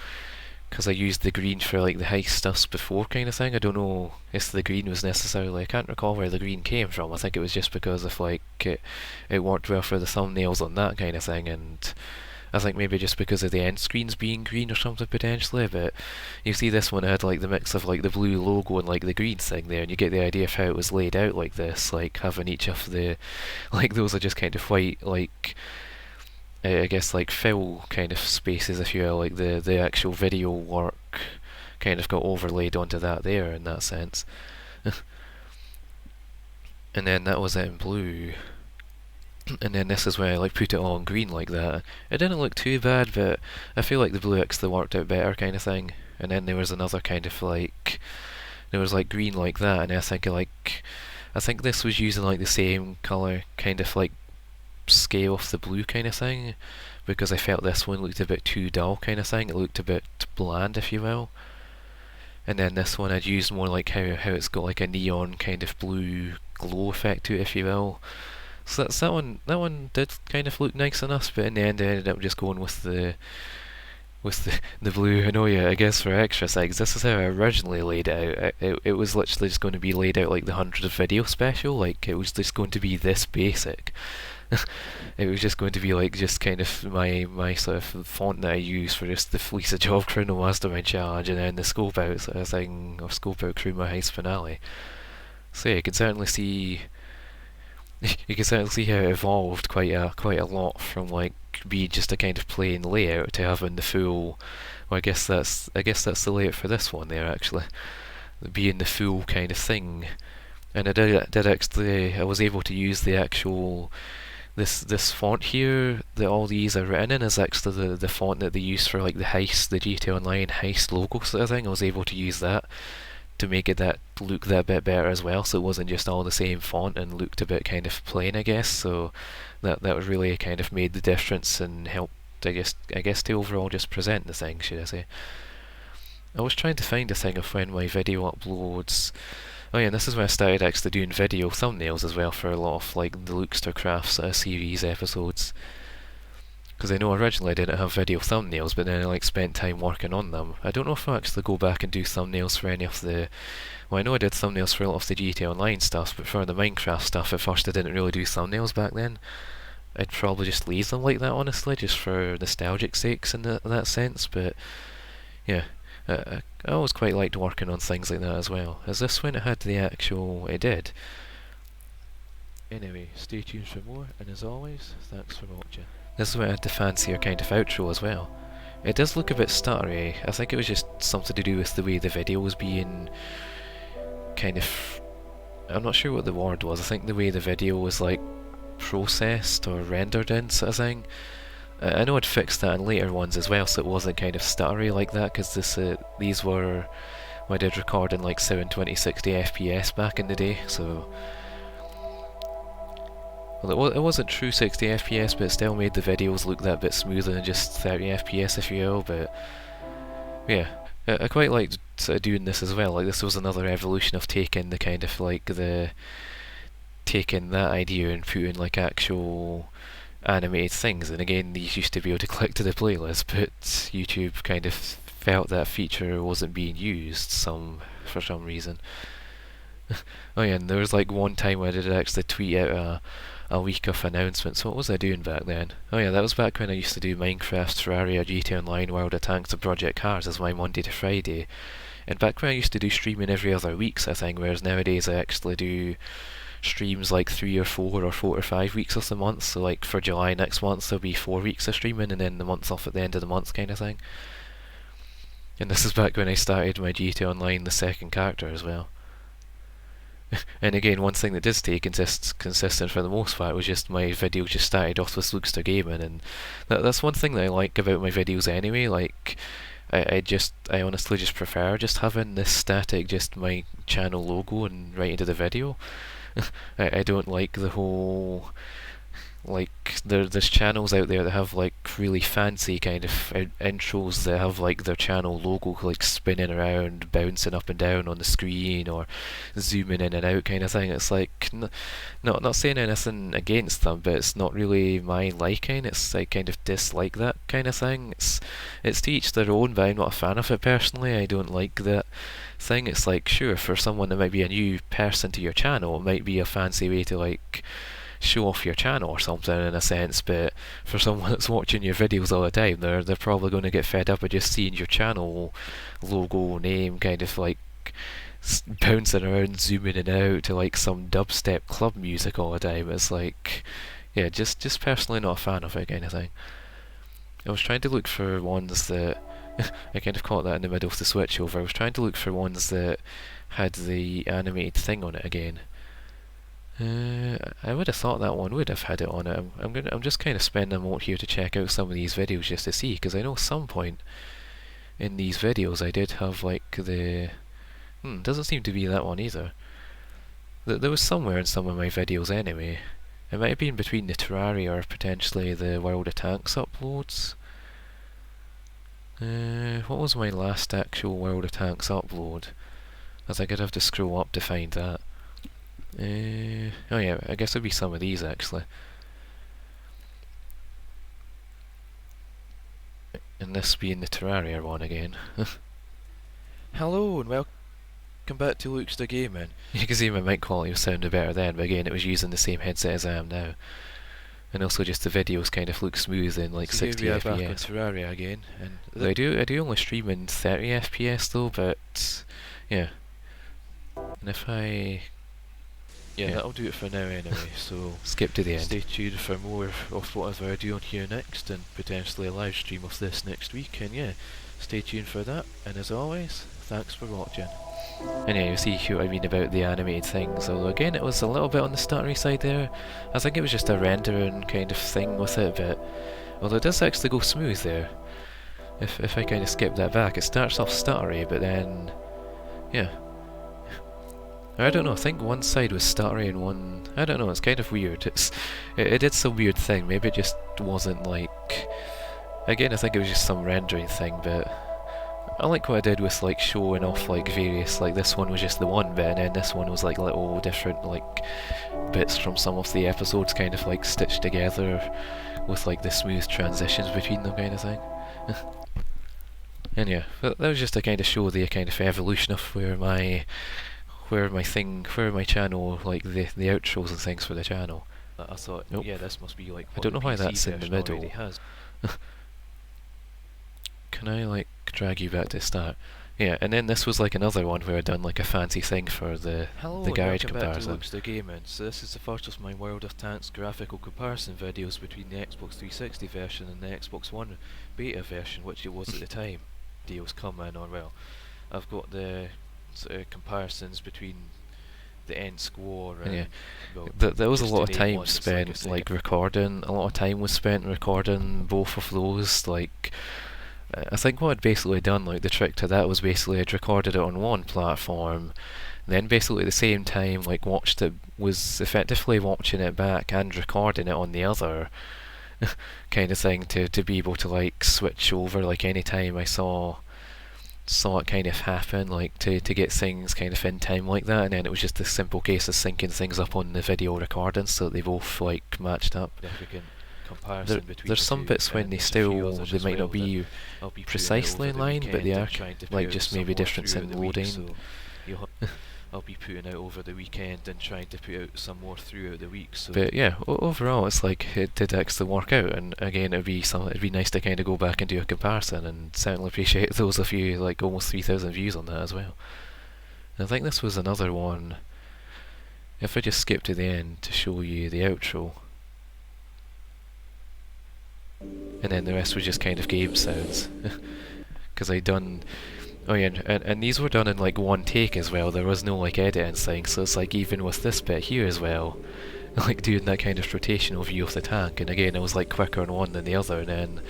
Speaker 1: because I used the green for like the heist stuffs before kind of thing. I don't know if the green was necessarily, I can't recall where the green came from. I think it was just because of like it worked well for the thumbnails on that kind of thing, and I think maybe just because of the end screens being green or something potentially. But you see this one had like the mix of like the blue logo and like the green thing there, and you get the idea of how it was laid out like this, like having each of the, like those are just kind of white, like I guess like fill kind of spaces, if you will, like the actual video work kind of got overlaid onto that there in that sense. And then that was it in blue. And then this is where I like put it all in green like that. It didn't look too bad, but I feel like the blue actually worked out better kind of thing. And then there was another kind of like, there was like green like that, and I think this was using like the same colour kind of like scale of the blue kind of thing, because I felt this one looked a bit too dull kind of thing. It looked a bit bland, if you will. And then this one I'd used more like how it's got like a neon kind of blue glow effect to it, if you will. So that one did kind of look nice enough, but in the end I ended up just going with the blue. I know, yeah, I guess for extra things, this is how I originally laid it out. It was literally just going to be laid out like the 100th video special, like it was just going to be this basic. It was just going to be like just kind of my sort of font that I use for just the Fleece a Job Criminal Mastermind challenge, and then the scope out sort of thing, or scope out crew my heist finale. So yeah, you can certainly see how it evolved quite a lot from like being just a kind of plain layout to having the full. Well, I guess that's the layout for this one there actually, being the full kind of thing. And I did actually, I was able to use the actual this font here that all these are written in is actually the font that they use for like the heist, the GTA Online heist logo sort of thing. I was able to use that to make it that look that bit better as well, so it wasn't just all the same font and looked a bit kind of plain, I guess. So that really kind of made the difference and helped, I guess to overall just present the thing, should I say. I was trying to find a thing of when my video uploads. Oh yeah, and this is when I started actually doing video thumbnails as well for a lot of like the Lukester Crafts series episodes. Because I know originally I didn't have video thumbnails, but then I like spent time working on them. I don't know if I'll actually go back and do thumbnails for any of the... Well, I know I did thumbnails for a lot of the GTA Online stuff, but for the Minecraft stuff at first I didn't really do thumbnails back then. I'd probably just leave them like that, honestly, just for nostalgic sakes in that sense, but yeah. I always quite liked working on things like that as well. Is this when it had the actual... It did. Anyway, stay tuned for more, and as always, thanks for watching. This is when I had the fancier kind of outro as well. It does look a bit stuttery. I think it was just something to do with the way the video was being kind of... I'm not sure what the word was. I think the way the video was like processed or rendered in sort of thing. I know I'd fixed that in later ones as well, so it wasn't kind of stuttery like that, because these were... Well, I did record in like 720 60 FPS back in the day, so... Well, it wasn't true 60 FPS, but it still made the videos look that bit smoother than just 30 FPS, if you will, but... Yeah, I quite liked sort of doing this as well. Like, this was another evolution of taking the kind of like taking that idea and putting like actual animated things. And again, these used to be able to click to the playlist, but YouTube kind of felt that feature wasn't being used for some reason. Oh yeah, and there was like one time where I did actually tweet out a week of announcements. What was I doing back then? Oh yeah, that was back when I used to do Minecraft, Terraria, GTA Online, World of Tanks and Project Cars as my Monday to Friday. And back when I used to do streaming every other week sort of thing, whereas nowadays I actually do streams like 3 or 4 or 4 or 5 weeks of the month. So like for July next month there'll be 4 weeks of streaming, and then the month off at the end of the month kind of thing. And this is back when I started my GTA Online, the second character as well. And again, one thing that did stay consistent for the most part was just my videos just started off with LukesterGaming, and that's one thing that I like about my videos anyway. Like, I honestly just prefer just having this static, just my channel logo and right into the video. I don't like the whole... Like, there's channels out there that have like really fancy kind of intros that have like their channel logo like spinning around, bouncing up and down on the screen, or zooming in and out kind of thing. It's like, not saying anything against them, but it's not really my liking. It's I kind of dislike that kind of thing. It's to each their own, but I'm not a fan of it personally. I don't like that thing. It's like, sure, for someone that might be a new person to your channel, it might be a fancy way to like show off your channel or something in a sense, but for someone that's watching your videos all the time, they're probably going to get fed up with just seeing your channel logo name kind of like bouncing around, zooming in and out to like some dubstep club music all the time. It's like, yeah, just personally not a fan of it kind of thing. I was trying to look for ones that I kind of caught that in the middle of the switchover. I was trying to look for ones that had the animated thing on it again. I would have thought that one would have had it on it. I'm just kind of spending a moment here to check out some of these videos just to see, because I know some point in these videos I did have like the... doesn't seem to be that one either. There was somewhere in some of my videos anyway. It might have been between the Terraria or potentially the World of Tanks uploads. What was my last actual World of Tanks upload? I think I'd have to scroll up to find that. Oh yeah, I guess it'd be some of these actually. And this being the Terraria one again. Hello and welcome back to LukesterGaming. You can see my mic quality was sounding better then, but again it was using the same headset as I am now. And also just the videos kind of look smooth in like 60 FPS. Back on Terraria again. And I do only stream in 30 FPS though, but yeah. And if I... Yeah, that'll do it for now anyway, so skip to the end. Stay tuned for more of whatever I do on here next, and potentially a live stream of this next week, and yeah, stay tuned for that, and as always, thanks for watching. And yeah, you see what I mean about the animated things, although again it was a little bit on the stuttery side there. I think it was just a rendering kind of thing with it, but although it does actually go smooth there. If I kind of skip that back, it starts off stuttery, but then, yeah. I don't know, I think one side was stuttery and one... I don't know, it's kind of weird. It did some weird thing, maybe it just wasn't like... Again, I think it was just some rendering thing, but... I like what I did with like showing off like various, like this one was just the one bit, and then this one was like little different like bits from some of the episodes kind of like stitched together with like the smooth transitions between them kind of thing. And yeah, that was just to kind of show the kind of evolution of where my channel, like the outros and things for the channel. I thought, nope. Yeah, this must be like what I don't know why that's in the middle. Has. Can I like drag you back to the start? Yeah, and then this was like another one where I done like a fancy thing for the garage comparison. Hello, LukesterGaming. So this is the first of my World of Tanks graphical comparison videos between the Xbox 360 version and the Xbox One beta version, which it was at the time. Videos come in on, well, I've got the sort of comparisons between the end score and yeah. Well, there was a lot of time spent like recording. A lot of time was spent recording both of those. Like, I think what I'd basically done, like the trick to that was basically I'd recorded it on one platform, then basically at the same time like was effectively watching it back and recording it on the other kind of thing to be able to like switch over like any time I saw it kind of happen, like to get things kind of in time like that, and then it was just a simple case of syncing things up on the video recording so that they both like matched up. There's some bits when they might not be precisely in line, but they are like just maybe difference in loading. I'll be putting out over the weekend and trying to put out some more throughout the week. So. But yeah, overall it's like it did actually work out, and again it'd be nice to kind of go back and do a comparison, and certainly appreciate those of you like almost 3,000 views on that as well. And I think this was another one. If I just skip to the end to show you the outro, and then the rest was just kind of game sounds, because I'd done. Oh yeah, and these were done in like one take as well. There was no like editing thing, so it's like even with this bit here as well, like doing that kind of rotational view of the tank, and again it was like quicker on one than the other, and then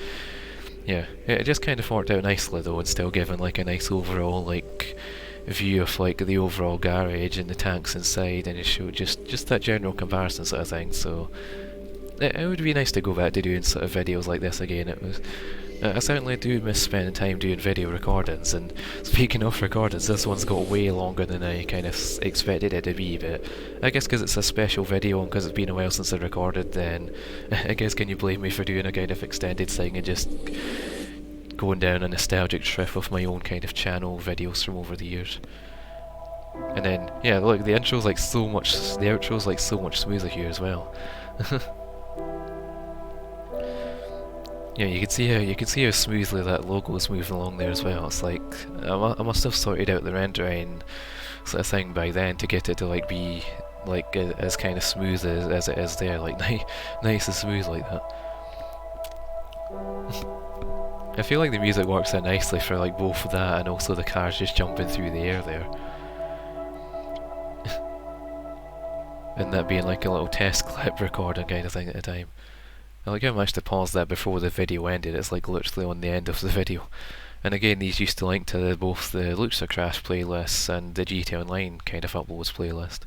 Speaker 1: yeah, it just kind of worked out nicely though, and still giving like a nice overall like view of like the overall garage and the tanks inside, and it showed just that general comparison sort of thing. So it would be nice to go back to doing sort of videos like this again. It was. I certainly do miss spending time doing video recordings, and speaking of recordings, this one's got way longer than I kind of expected it to be, but I guess because it's a special video and because it's been a while since I recorded, then I guess can you blame me for doing a kind of extended thing and just going down a nostalgic trip of my own kind of channel videos from over the years. And then, yeah, look, the outro's like so much smoother here as well. Yeah, you can see how smoothly that logo is moving along there as well. It's like I must have sorted out the rendering sort of thing by then to get it to like be like as kind of smooth as it is there, like nice and smooth like that. I feel like the music works out nicely for like both that and also the cars just jumping through the air there. And that being like a little test clip recording kind of thing at the time. I like how I managed to pause that before the video ended. It's like literally on the end of the video. And again, these used to link to both the Luxercraft playlists and the GT Online kind of uploads playlist.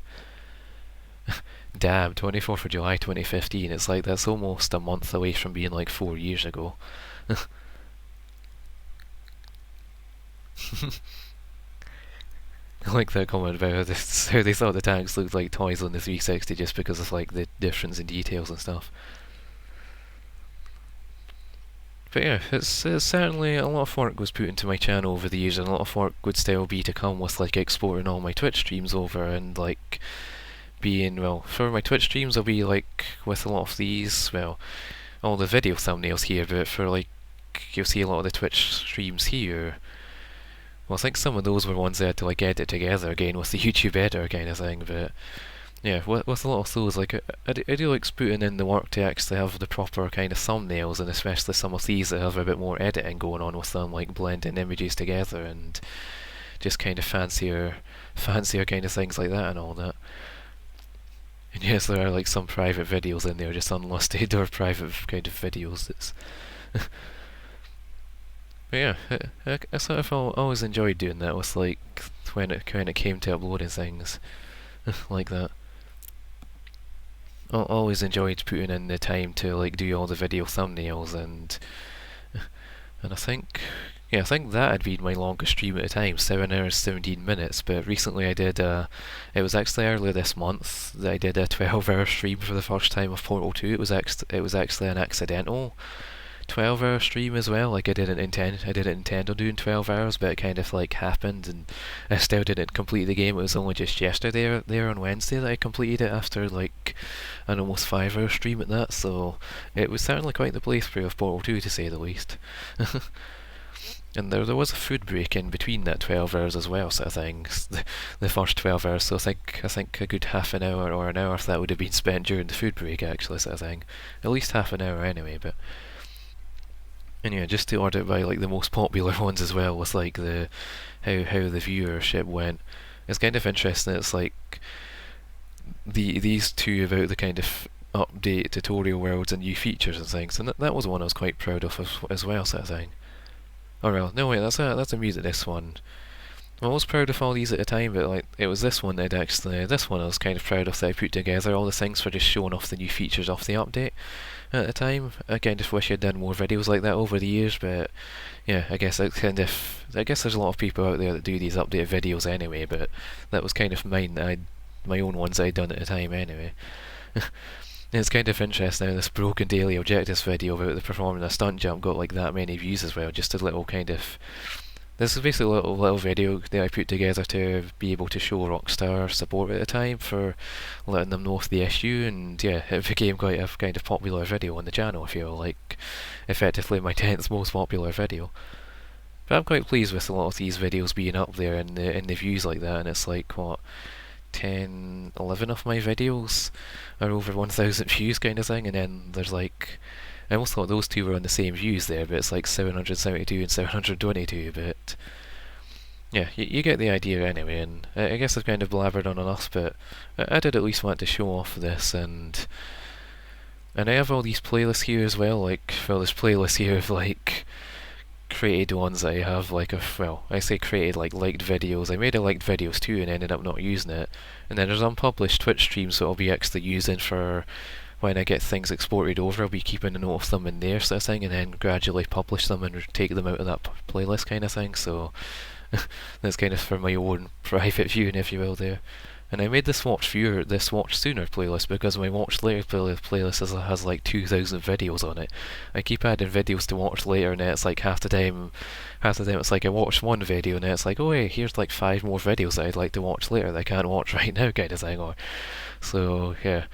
Speaker 1: Damn, 24th of July 2015, it's like that's almost a month away from being like 4 years ago. I like that comment about how they thought the tanks looked like toys on the 360 just because of like the difference in details and stuff. But yeah, it's certainly a lot of work was put into my channel over the years, and a lot of work would still be to come with like exporting all my Twitch streams over and like being, well, for my Twitch streams I'll be like with a lot of these, well, all the video thumbnails here, but for like, you'll see a lot of the Twitch streams here. Well, I think some of those were ones I had to like edit together again with the YouTube editor kind of thing, but yeah, with a lot of those, like I do like putting in the work to actually have the proper kind of thumbnails, and especially some of these that have a bit more editing going on with them, like blending images together and just kind of fancier kind of things like that and all that. And yes, there are like some private videos in there, just unlisted or private kind of videos. That's but yeah, I sort of always enjoyed doing that with like when it came to uploading things like that. I always enjoyed putting in the time to like do all the video thumbnails, and I think Yeah, I think that had been my longest stream at the time, 7 hours 17 minutes. But recently I did, it was actually earlier this month that I did a 12-hour stream for the first time of Portal 2. It was actually an accidental 12-hour stream as well. Like I didn't intend on doing 12 hours, but it kind of like happened, and I still didn't complete the game. It was only just yesterday there on Wednesday that I completed it after like an almost 5-hour stream at that. So it was certainly quite the playthrough of Portal 2 to say the least. And there was a food break in between that 12 hours as well, sort of thing. The first 12 hours, so I think a good half an hour or an hour of that would have been spent during the food break, actually, sort of thing. At least half an hour anyway, but. And yeah, just to order it by like the most popular ones as well, with like the how the viewership went. It's kind of interesting. It's like these two about the kind of update tutorial worlds and new features and things, and that was one I was quite proud of as well, sort of thing. Oh well, no wait, that's a music this one. I was proud of all these at the time, but like it was this one this one I was kind of proud of that I put together all the things for just showing off the new features of the update at the time. I kind of wish I'd done more videos like that over the years, but yeah, I guess there's a lot of people out there that do these updated videos anyway, but that was kind of my own ones I'd done at the time anyway. It's kind of interesting how this broken daily objectives video about the performing a stunt jump got like that many views as well. Just a little kind of this is basically a little video that I put together to be able to show Rockstar support at the time for letting them know of the issue, and yeah, it became quite a kind of popular video on the channel. I feel like effectively my 10th most popular video. But I'm quite pleased with a lot of these videos being up there in the views like that, and it's like what 10, 11 of my videos are over 1,000 views kind of thing, and then there's like I almost thought those two were on the same views there, but it's like 772 and 722, but yeah, you get the idea anyway, and I guess I've kind of blabbered on enough, but I did at least want to show off this, and I have all these playlists here as well, like, well, there's playlists here of like created ones that I have, like, well, I say created, like, liked videos. I made a liked videos too and ended up not using it, and then there's unpublished Twitch streams that I'll be actually using for when I get things exported over. I'll be keeping a note of them in there, sort of thing, and then gradually publish them and take them out of that playlist kind of thing. So that's kind of for my own private viewing, if you will, there. And I made this watch sooner playlist because my watch later playlist has like 2,000 videos on it. I keep adding videos to watch later, and it's like half the time it's like I watched one video and then it's like, oh hey, here's like 5 more videos that I'd like to watch later that I can't watch right now, kind of thing. Or so yeah,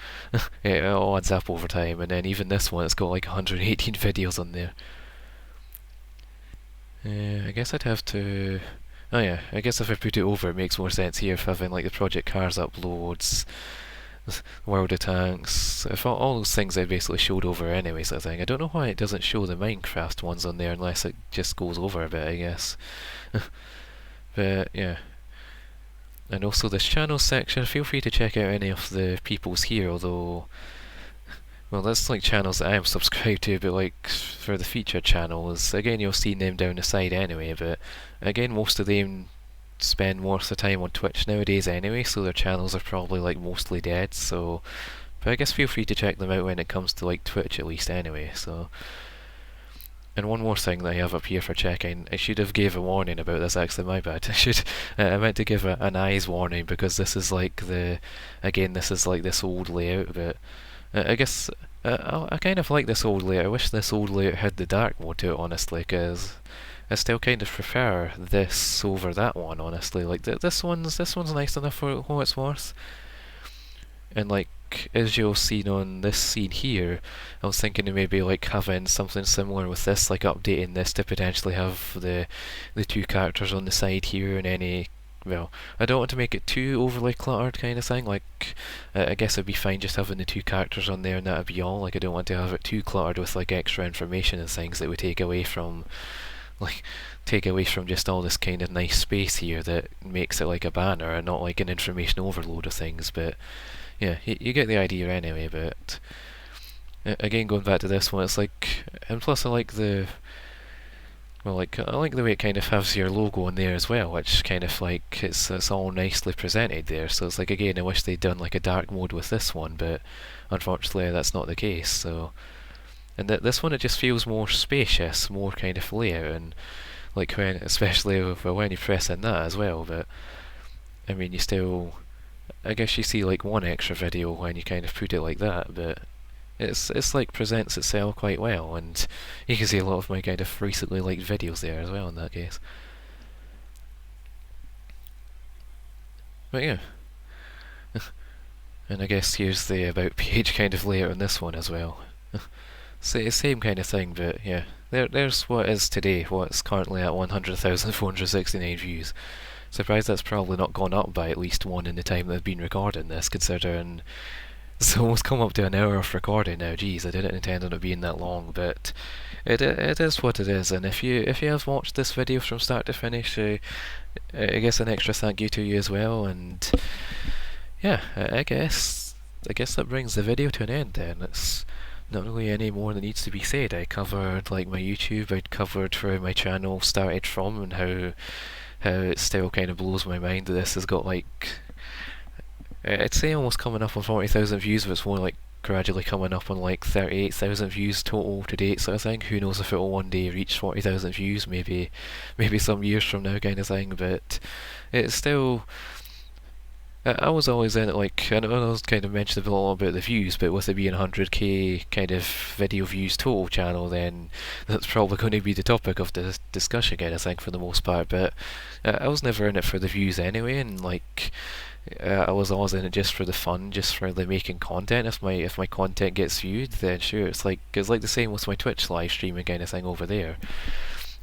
Speaker 1: it all adds up over time. And then even this one, it's got like 118 videos on there. I guess I'd have to. Oh yeah, I guess if I put it over, it makes more sense here if having like the Project Cars uploads, World of Tanks, if all those things I basically showed over anyway, sort of thing. I don't know why it doesn't show the Minecraft ones on there unless it just goes over a bit, I guess. But yeah. And also this channel section, feel free to check out any of the people's here, although well, that's like channels that I am subscribed to, but like for the featured channels, again you'll see them down the side anyway, but again most of them spend most of the time on Twitch nowadays anyway, so their channels are probably like mostly dead, so but I guess feel free to check them out when it comes to like Twitch at least anyway, so. And one more thing that I have up here for checking, I should have gave a warning about this, actually, my bad. I meant to give an eyes warning because this is like this is like this old layout, but I guess I kind of like this old layout. I wish this old layout had the dark mode to it, honestly, because I still kind of prefer this over that one, honestly. Like this one's nice enough for what it's worth. And like as you'll see on this scene here, I was thinking of maybe like having something similar with this, like updating this to potentially have the 2 characters on the side here and any. Well, I don't want to make it too overly cluttered kind of thing, like, I guess it'd be fine just having the 2 characters on there and that'd be all. Like, I don't want to have it too cluttered with, like, extra information and things that would take away from just all this kind of nice space here that makes it like a banner and not like an information overload of things, but, yeah, you get the idea anyway, but, again, going back to this one, it's like, and plus I like the way it kind of has your logo on there as well, which kind of like it's all nicely presented there. So it's like, again, I wish they'd done like a dark mode with this one, but unfortunately that's not the case. So, and this one, it just feels more spacious, more kind of layout, and like when, especially when you press in that as well. But I mean, you still, I guess you see like one extra video when you kind of put it like that, but it's like presents itself quite well, and you can see a lot of my kind of recently liked videos there as well in that case. But yeah, and I guess here's the about page kind of layout on this one as well. Same kind of thing, but yeah, there's what is today, what's currently at 100,469 views. Surprised that's probably not gone up by at least one in the time that I've been recording this, considering it's almost come up to an hour of recording now. Geez, I didn't intend on it being that long, but it is what it is. And if you have watched this video from start to finish, I guess an extra thank you to you as well. And yeah, I guess that brings the video to an end. Then it's not really any more that needs to be said. I covered like my YouTube. I covered where my channel started from and how it still kind of blows my mind that this has got like, I'd say almost coming up on 40,000 views, but it's more like gradually coming up on like 38,000 views total to date sort of thing. Who knows if it'll one day reach 40,000 views, maybe some years from now kind of thing, but it's still, I was always in it, like, I know I was kind of mentioned a lot about the views, but with it being 100k kind of video views total channel, then that's probably going to be the topic of the discussion kind of thing for the most part, but I was never in it for the views anyway, and like, I was always in it just for the fun, just for the making content. If my content gets viewed, then sure, it's like the same with my Twitch live streaming kind of thing over there.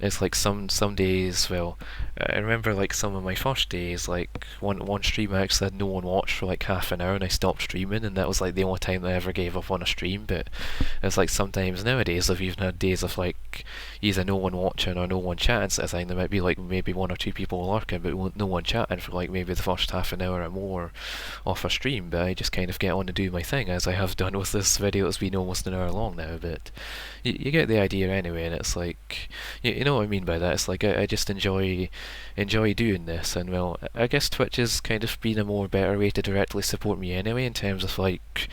Speaker 1: It's like some days, well, I remember like some of my first days, like one stream I actually had no one watch for like half an hour and I stopped streaming, and that was like the only time I ever gave up on a stream. But it's like sometimes nowadays I've even had days of like either no one watching or no one chatting sort of thing. There might be like maybe one or two people lurking but no one chatting for like maybe the first half an hour or more off a stream, but I just kind of get on to do my thing, as I have done with this video that's been almost an hour long now. But you get the idea anyway, and it's like, you know what I mean by that. It's like I just enjoy doing this, and well, I guess Twitch has kind of been a more better way to directly support me anyway, in terms of like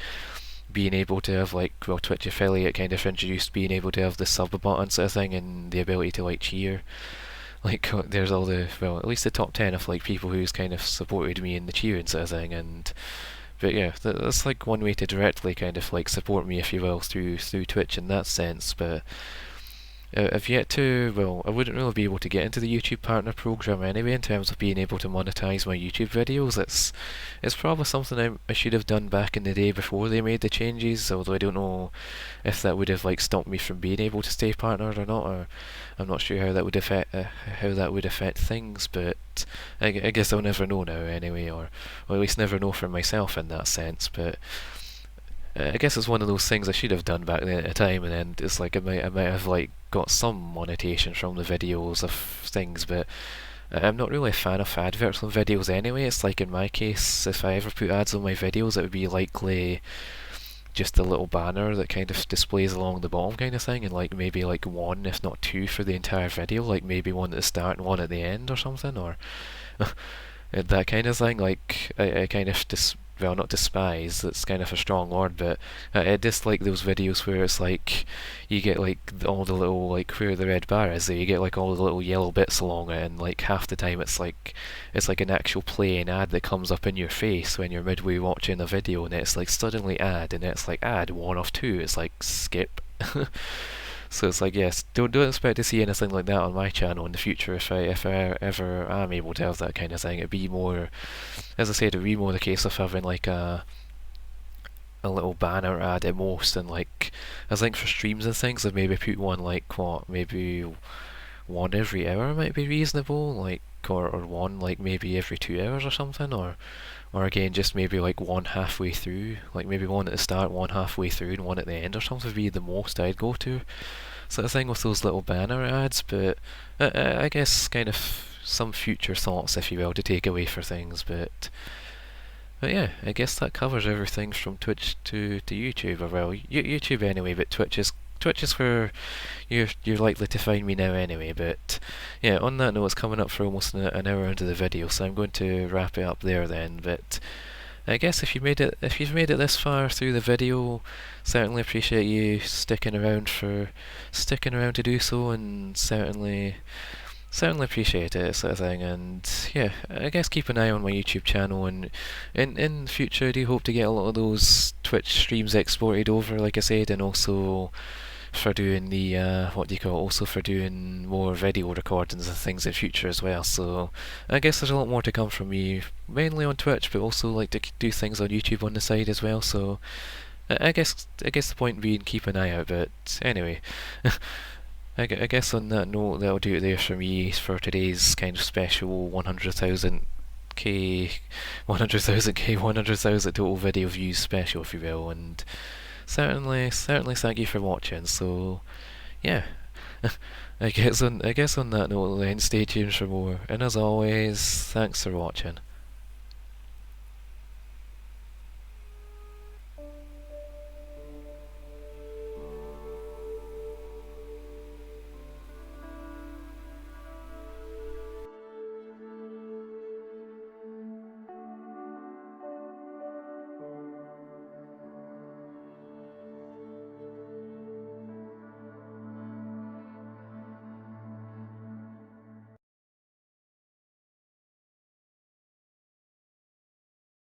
Speaker 1: being able to have like, well, Twitch affiliate kind of introduced being able to have the sub button sort of thing, and the ability to like cheer. Like there's all the, well, at least the top 10 of like people who's kind of supported me in the cheering sort of thing, and but yeah, that's like one way to directly kind of like support me, if you will, through Twitch in that sense. But I've yet to, well, I wouldn't really be able to get into the YouTube Partner Program anyway, in terms of being able to monetize my YouTube videos. It's probably something I should have done back in the day before they made the changes, although I don't know if that would have like stopped me from being able to stay partnered or not, or I'm not sure how that would affect things, but I guess I'll never know now anyway, or at least never know for myself in that sense. But I guess it's one of those things I should have done back then at a time, and then it's like I might have like got some monetization from the videos of things, but I'm not really a fan of adverts on videos anyway. It's like in my case, if I ever put ads on my videos, it would be likely just a little banner that kind of displays along the bottom kind of thing, and like maybe like one, if not two, for the entire video, like maybe one at the start and one at the end or something, or that kind of thing. Like I kind of well, not despise, that's kind of a strong word, but I dislike those videos where it's like you get like all the little, like where the red bar is there, you get like all the little yellow bits along it, and like half the time it's like an actual playing ad that comes up in your face when you're midway watching a video, and it's like suddenly ad, and it's like ad 1 of 2, it's like skip. So it's like, yes, don't expect to see anything like that on my channel in the future. If I ever am able to have that kind of thing, it'd be more, as I said, it'd be more the case of having like a little banner ad at most, and like I think for streams and things, I'd maybe put one like what, maybe one every hour might be reasonable, like or one like maybe every 2 hours or something, or again just maybe like one halfway through, like maybe one at the start, one halfway through, and one at the end or something would be the most I'd go to. Sort of thing with those little banner ads, but I guess kind of some future thoughts, if you will, to take away for things, but yeah, I guess that covers everything from Twitch to YouTube, or well, YouTube anyway, but Twitch is where you're likely to find me now anyway. But yeah, on that note, it's coming up for almost an hour into the video, so I'm going to wrap it up there then. But I guess if you've made it this far through the video, certainly appreciate you sticking around to do so, and certainly certainly appreciate it, sort of thing. And yeah, I guess keep an eye on my YouTube channel, and in the future, I do hope to get a lot of those Twitch streams exported over, like I said, and also for doing the what do you call it, also for doing more video recordings and things in future as well. So I guess there's a lot more to come from me, mainly on Twitch, but also like to do things on YouTube on the side as well. So I guess the point being keep an eye out. But anyway, I guess on that note, that'll do it there for me for today's kind of special 100,000k, 100,000 total video views special, if you will. And certainly thank you for watching. So yeah, I guess on that note, then stay tuned for more. And as always, thanks for watching.